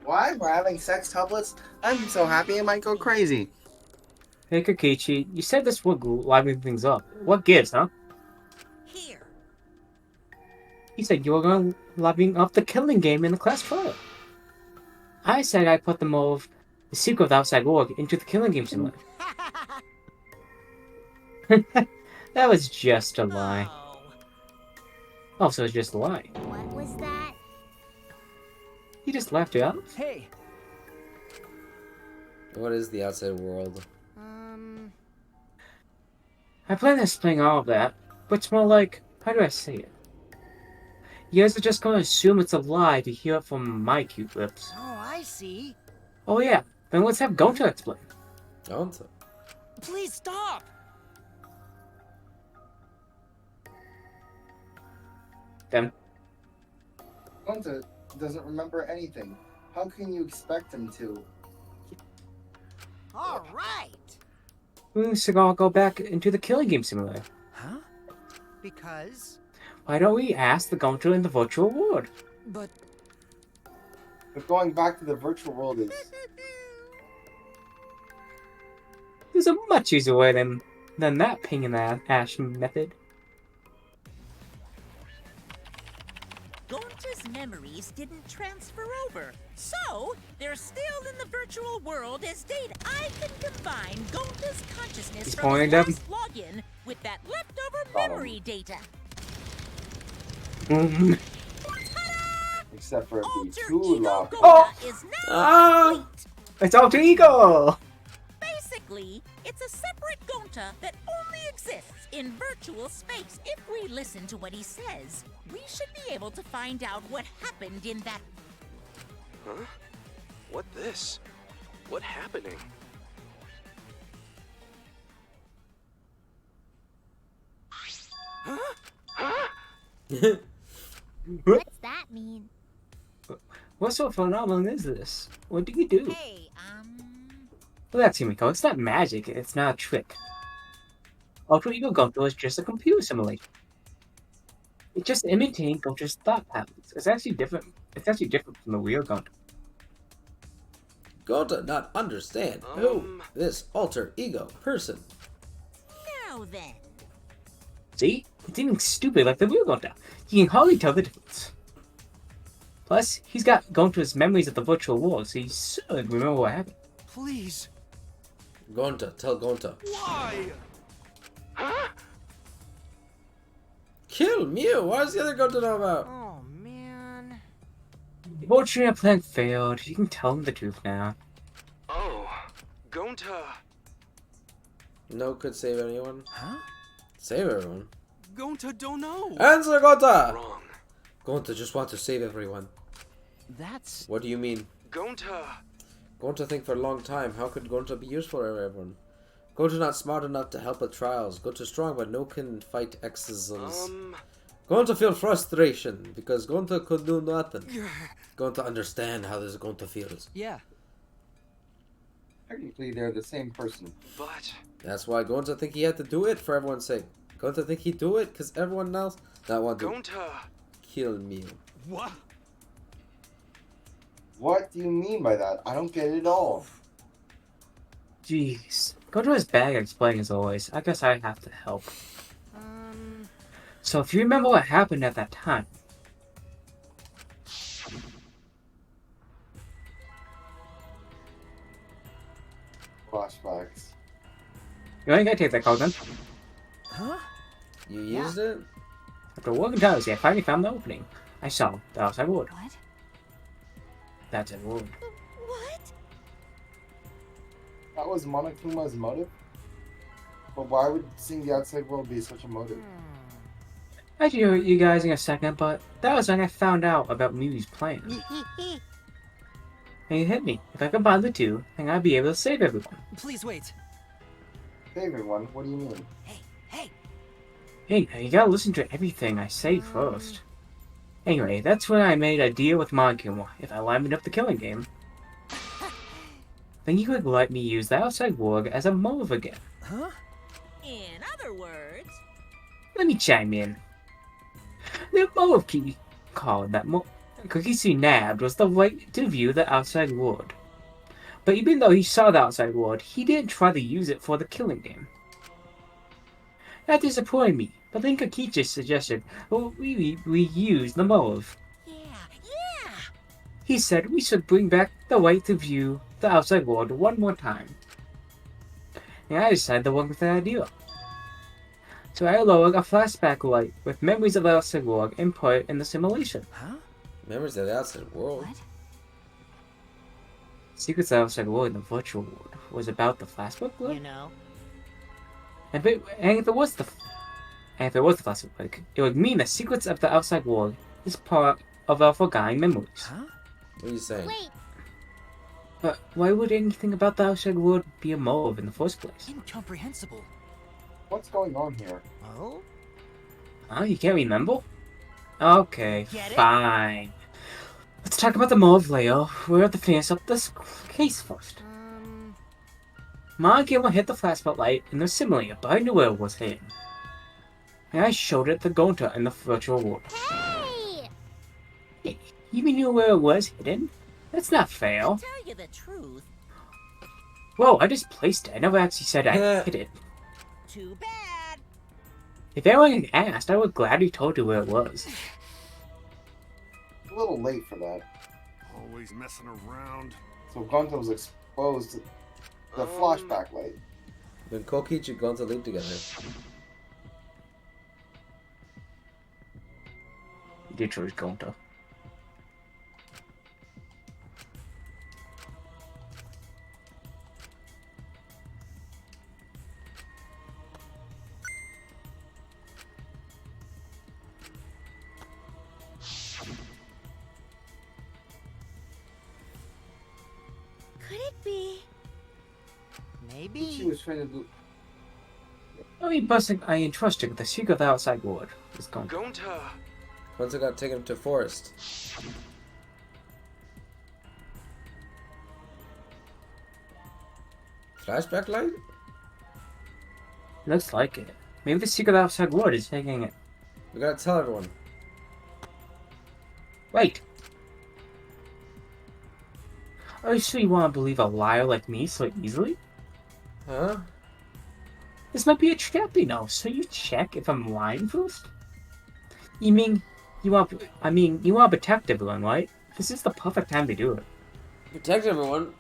Why? We're having sex tuplets? I'm so happy I might go crazy. Hey Kokichi, you said this would liven things up. What gives, huh? Here. You said you were going to liven up the killing game in the class trial. I said I put the move, the secret of the outside world, into the killing game simulator. That was just a lie. Oh, so it's just a lie. What was that? You just laughed it out. Hey, What is the outside world? I plan on explaining all of that, but it's more like, how do I say it? You guys are just going to assume it's a lie to hear it from my cute lips. Oh, I see. Oh yeah, then let's have Gonta explain. Gonta. Please stop. Then, Gonta doesn't remember anything. How can you expect him to? All right. we should all go back into the killing game simulator. Huh? Because? Why don't we ask the Gonta in the virtual world? But going back to the virtual world is... There's a much easier way than that ping in the ash method. Gonta's memories didn't transfer over, so they're still in the virtual world as data. I can combine Gonta's consciousness He's from his pointing at last login with that leftover memory data. Except for the Alter two Ego lock. Gonta is now Oh! complete. It's Alter Ego! Basically, it's a separate Gonta that only exists in virtual space. If we listen to what he says, we should be able to find out what happened in that. Huh? What this? What happening? What's that mean? What sort of phenomenon is this? What do you do? Hey, Relax, Yumiko. It's not magic. It's not a trick. Ultra Ego Gonto is just a computer simulation. It's just imitating Gonto's thought patterns. It's actually different. It's actually different from the real Gonto. Gonta not understand who this alter ego person. now then. See? It's even stupid like the real Gonto. You can hardly tell the difference. Plus, he's got Gonto's memories of the virtual world, so he should remember what happened. Please. Gonta, tell Gonta. Why? Kill Mew! What does the other Gonta know about? Oh, man. The Voltria plan failed. You can tell him the truth now. Oh, Gonta. No could save anyone. Huh? Save everyone. Gonta don't know. Answer, Gonta! Wrong. Gonta just wants to save everyone. That's... What do you mean? Gonta. Gonta think for a long time. How could Gonta be useful for everyone? Gonta not smart enough to help with trials. Gonta strong, but no can fight exils. Gonta feel frustration because Gonta could do nothing. Gonta understand how this Gonta feels. Yeah. Technically, they're the same person. But that's why Gonta think he had to do it for everyone's sake. Gonta think he do it because everyone else not want to Gonta. kill me. What? What do you mean by that? I don't get it at all. Jeez. Gonto is bad at explaining as always. I guess I have to help. So if you remember what happened at that time. Flashbacks. You ain't gotta take that card then. Huh? You used it? After working tirelessly, I finally found the opening. I saw the outside world. What? That's a world. What? That was Monokuma's motive? But why would seeing the outside world be such a motive? I'll hear you guys in a second, but that was when I found out about Mew's plan. And it hit me. If I combine the two, then I'd be able to save everyone. Please wait. Save everyone? What do you mean? Hey, now you gotta listen to everything I say first. Anyway, that's when I made a deal with Monkey. If I livened up the killing game, then you could let me use the outside world as a motive again. Huh? In other words, Let me chime in. The motive key card that Kokisu nabbed was the right to view the outside world. But even though he saw the outside world, he didn't try to use it for the killing game. That disappointed me, but then Kokichi suggested we use the motive. yeah. He said we should bring back the right to view the outside world one more time. And I decided to work with that idea. So I lowered a flashback light with memories of the outside world and put it in the simulation. Huh? Memories of the outside world? What? Secrets of the outside world in the virtual world was about the flashback light? You know. And if it was the flashback light, it would mean that secrets of the outside world is part of our forgotten memories. Huh? What are you saying? Wait, But why would anything about the outside world be a motive in the first place? Incomprehensible. What's going on here? Oh? Oh, you can't remember? Okay, Get it? fine. Let's talk about the motive later. We're at the finish up this case first. Monkey hit the flashback light in the simulator, but I knew where it was hidden. And I showed it to Gonta in the virtual world. hey! Hey, you knew where it was hidden? That's not fair. Tell you the truth, Whoa, I just placed it. I never actually said I hid it. too bad. If anyone had asked, I would gladly told you where it was. A little late for that. Always messing around. So Gonta was exposed to the flashback light. When Kokichi and Gonta live together. You did choose Gonta. could it be? Maybe. She was trying to do. I entrusted the secret of the outside world. Is gone. Gonta. Once I got taken to forest. Flashback light? Looks like it. Maybe the secret of the outside world is taking it. We gotta tell everyone. Wait. Are you sure you want to believe a liar like me so easily? Huh? This might be a trap, you know, so you check if I'm lying first? You mean, you want to protect everyone, right? This is the perfect time to do it. Protect everyone?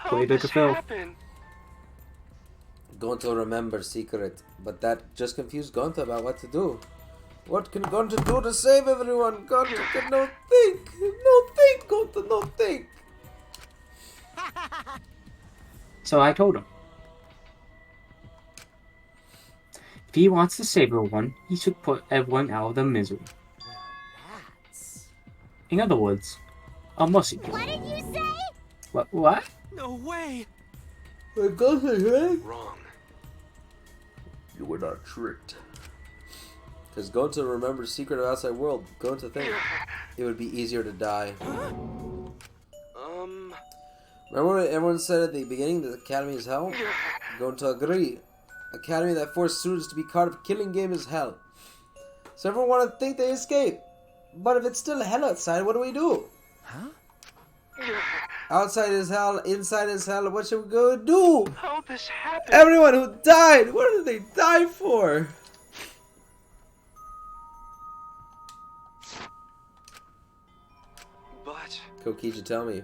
Play like a film. Gonta remember secret, but that just confused Gonta about what to do. What can Gonta do to save everyone? Gonta can no think! No think, Gonta, no think! So I told him. If he wants to save everyone, he should put everyone out of their misery. In other words, a mercy kill. What did you say? What? No way! Wrong. You were not tricked. Because Gonta remembers secret of outside world. Gonta think it would be easier to die. Remember what everyone said at the beginning that the academy is hell? Gonta agree. Academy that forced students to be part of killing game is hell. So everyone want to think they escape. But if it's still hell outside, what do we do? Huh? Outside is hell, inside is hell, what should we go do? How this happened? Everyone who died, what did they die for? But... Kokichi, tell me.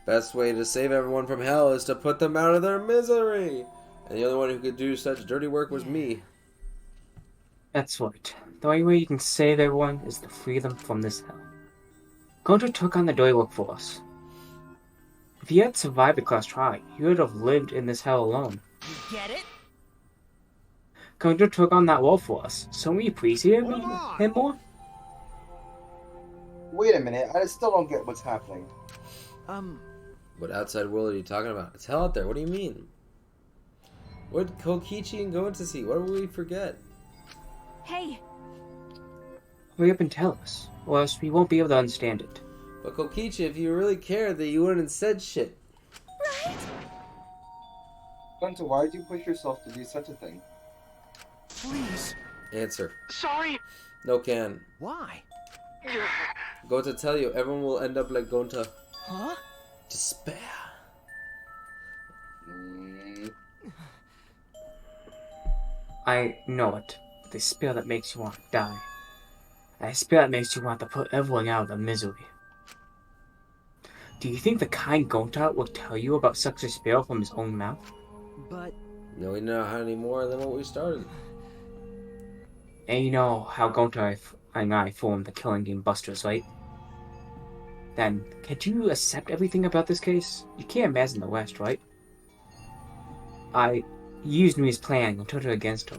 Best way to save everyone from hell is to put them out of their misery. And the only one who could do such dirty work was me. That's right. The only way you can save everyone is to free them from this hell. Gonta took on the dirty work for us. If he had survived the class trial, he would have lived in this hell alone. You get it? Gonta took on that role for us, so we appreciate him more? Wait a minute, I still don't get what's happening. What outside world are you talking about? It's hell out there, what do you mean? What did Kokichi and Gonta see? What did we forget? Hey! Hurry up and tell us, or else we won't be able to understand it. But Kokichi, if you really cared, then you wouldn't have said shit. Right? Gonta, why did you push yourself to do such a thing? Please. Answer. Sorry. No can. Why? Gonta tell you, everyone will end up like Gonta. Huh? Despair. I know it. The spell that makes you want to die. A spell that makes you want to put everyone out of their misery. Do you think the kind Gonta will tell you about such a spell from his own mouth? But... No, we know how any more than what we started. And you know how Gonta and I formed the Killing Game Busters, right? Then, can't you accept everything about this case? You can't imagine the West, right? I used Miu's plan and turned her against her.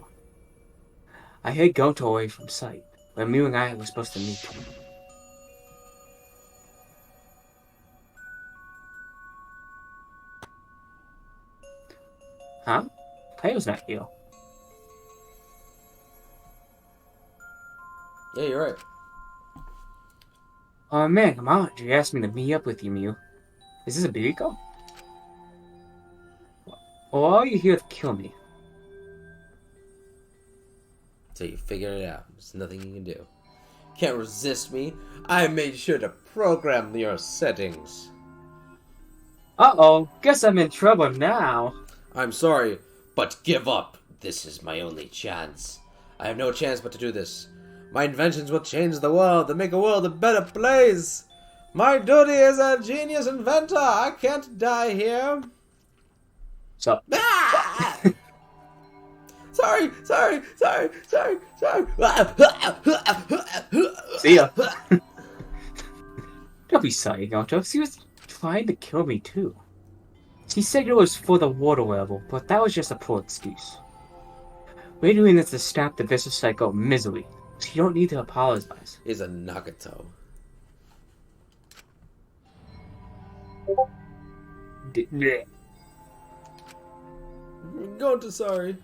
I hid Gonta away from sight, where Miu and I were supposed to meet. Huh? Kaio's not here. Yeah, you're right. Oh man, come on. You asked me to meet up with you, Miu. Is this a Biriko? Or are you here to kill me? So you figured it out. There's nothing you can do. Can't resist me. I made sure to program your settings. Uh-oh. Guess I'm in trouble now. I'm sorry, but give up. This is my only chance. I have no chance but to do this. My inventions will change the world and make a world a better place. My duty as a genius inventor. I can't die here. So. Ah! Sorry. See ya. Don't be sorry, Gonta. She was trying to kill me too. She said it was for the water level, but that was just a poor excuse. We're doing this to stop the vicious cycle of misery, You don't need to apologize. Is a Nagato. Bleh. Gonta sorry.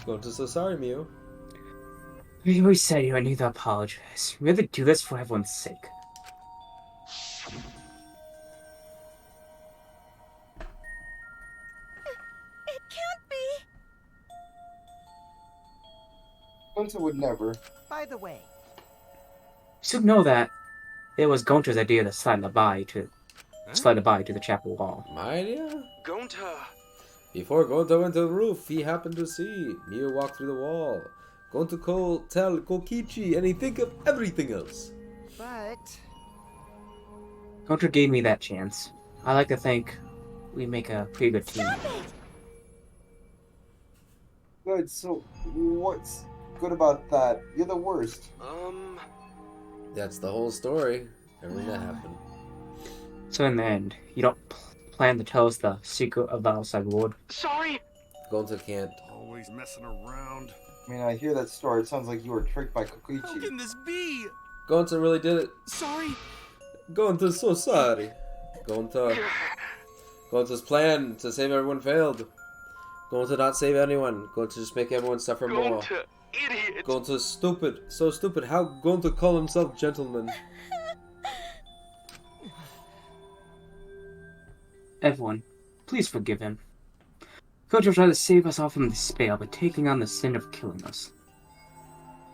Gonta so sorry, Mew. You always said you don't need to apologize. We have to do this for everyone's sake. It can't be. Gonta would never. By the way, You should know that it was Gonta's idea to slide the body to the chapel wall. My idea? Gonta! Before Gonta went to the roof, he happened to see Mew walk through the wall. Gonta tell Kokichi, and he think of everything else. but Gonta gave me that chance. I like to think we make a pretty good team. Good, so what's good about that? You're the worst. That's the whole story. Everything that happened. So in the end, you don't plan to tell us the secret of the outside world? Sorry! Gonta can't. Always messing around. I mean, I hear that story. It sounds like you were tricked by How Kokichi. can this be? Gonta really did it. Sorry! Gonta's so sorry. Gonta's plan to save everyone failed. Gonta not save anyone. Gonta just make everyone suffer more. Gonta, idiot! Gonta's stupid. So stupid. How Gonta call himself gentleman? Everyone, please forgive him. Gonta tried to save us all from despair by taking on the sin of killing us.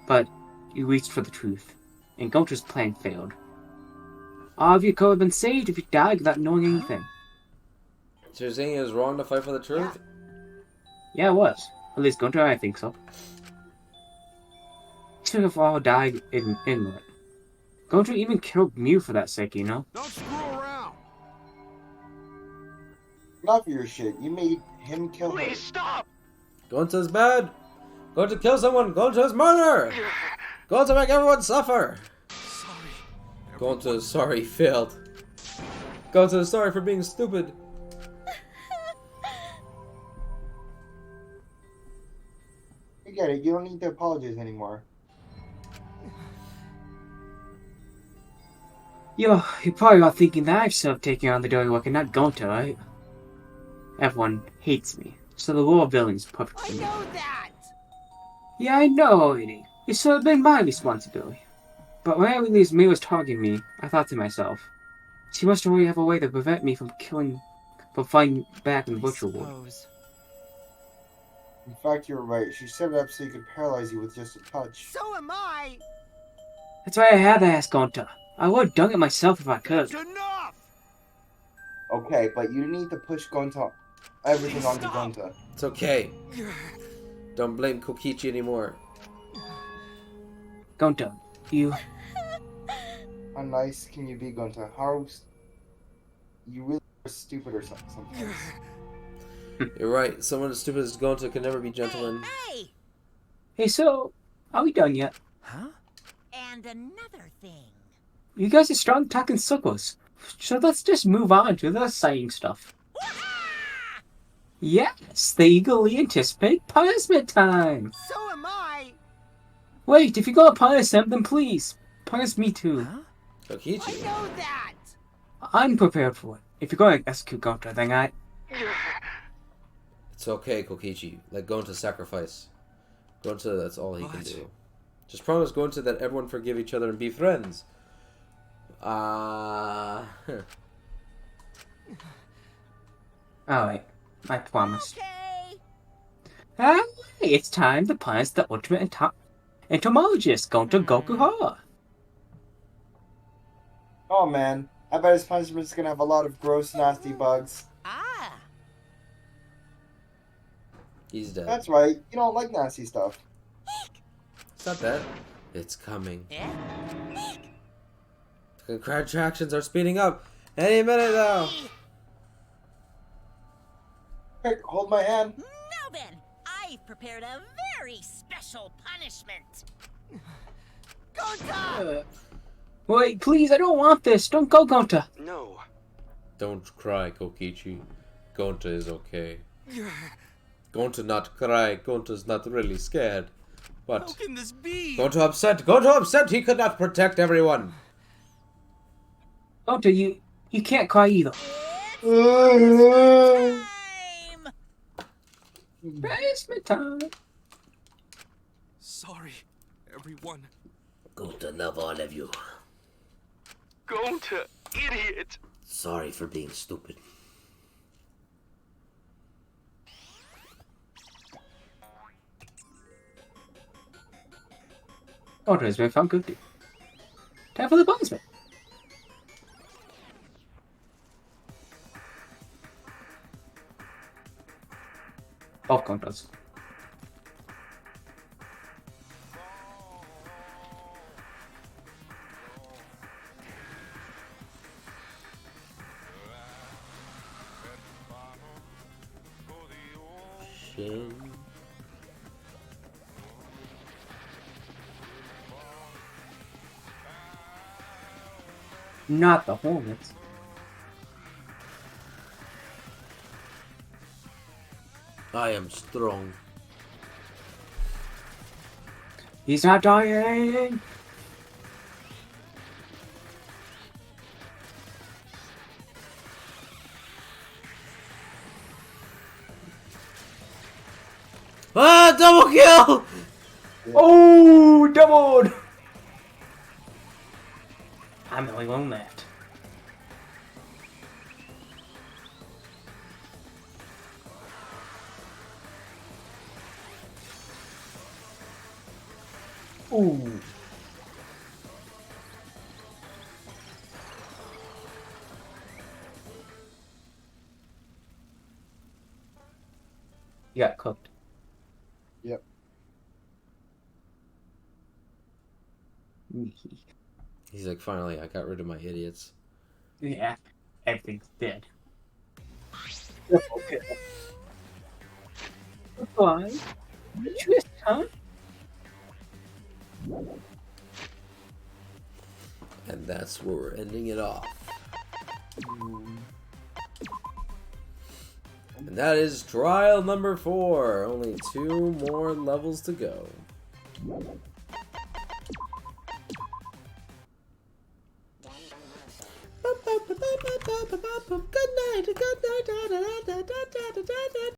But you reached for the truth, and Gonta's plan failed. All of you could have been saved if you died without knowing anything. So you're saying it was wrong to fight for the truth? Yeah, it was. At least Gonta, I think so. You should have all died ignorant. Gonta even killed Mew for that sake, you know? Don't screw around. Not for your shit. You made him kill her. Please stop! Gonta's bad. Gonta kill someone. Gonta's murder. Gonta make everyone suffer. Sorry. Gonta's sorry failed. Gonta's sorry for being stupid. You get it. You don't need to apologize anymore. You're probably all thinking that I'm still taking on the dirty work and not Gonta, right? Everyone hates me, so the role of villain is perfect for I me. know that. Yeah, I know already. It should have been my responsibility. But when I realized May was targeting me, I thought to myself, she must already have a way to prevent me from fighting back in the virtual world. In fact, you're right. She set it up so you could paralyze you with just a touch. So am I. That's why I had to ask Gonta. I would have done it myself if I could. Enough! Okay, but you need to push Gonta, everything onto Gonta. It's okay. Don't blame Kokichi anymore. Gonta, you... How nice can you be, Gonta? How... You really are stupid or something. You're right. Someone as stupid as Gonta can never be gentleman. Hey! Hey, so, are we done yet? Huh? And another thing. You guys are strong talking circles. So let's just move on to the exciting stuff. Yes, the eagerly anticipated punishment time! So am I. Wait, if you're gonna punish them, then please, punish me too. Huh? Kokichi. I know that. I'm prepared for it. If you're going to execute Gonta, then It's okay, Kokichi. Let Gonta sacrifice. Gonta, that's all he can What? do. Just promise Gonta that everyone forgive each other and be friends. Alright, I promise. Okay. Alright, it's time to punish the ultimate entomologist, Gonta Gokuhara. Oh man, I bet his punishment's gonna have a lot of gross, nasty bugs. Ah. He's dead. That's right, you don't like nasty stuff. It's not that. It's coming. Yeah? The contractions are speeding up. Any minute now. Quick, hold my hand. Now then, I've prepared a very special punishment. Gonta! Wait, please, I don't want this. Don't go, Gonta. No. Don't cry, Kokichi. Gonta is okay. Gonta not cry. Gonta's not really scared. What? How can this be? Go to upset. Go to upset. He could not protect everyone. Gonta, you can't cry either. Basement time. Sorry, everyone. Gonta, love all of you. Gonta, idiot. Sorry for being stupid. Gonta has been found guilty. Time for the punishment. Both Gontas. Not the Hornets. I am strong. He's not dying. Ah, double kill! Oh, doubled! I'm the only one left. Ooh. You got cooked. Yep. He's like, finally, I got rid of my idiots. Yeah, everything's dead. Okay. Goodbye. Twist, huh? And that's where we're ending it off. And that is trial number 4. Only 2 more levels to go. Good night, good night.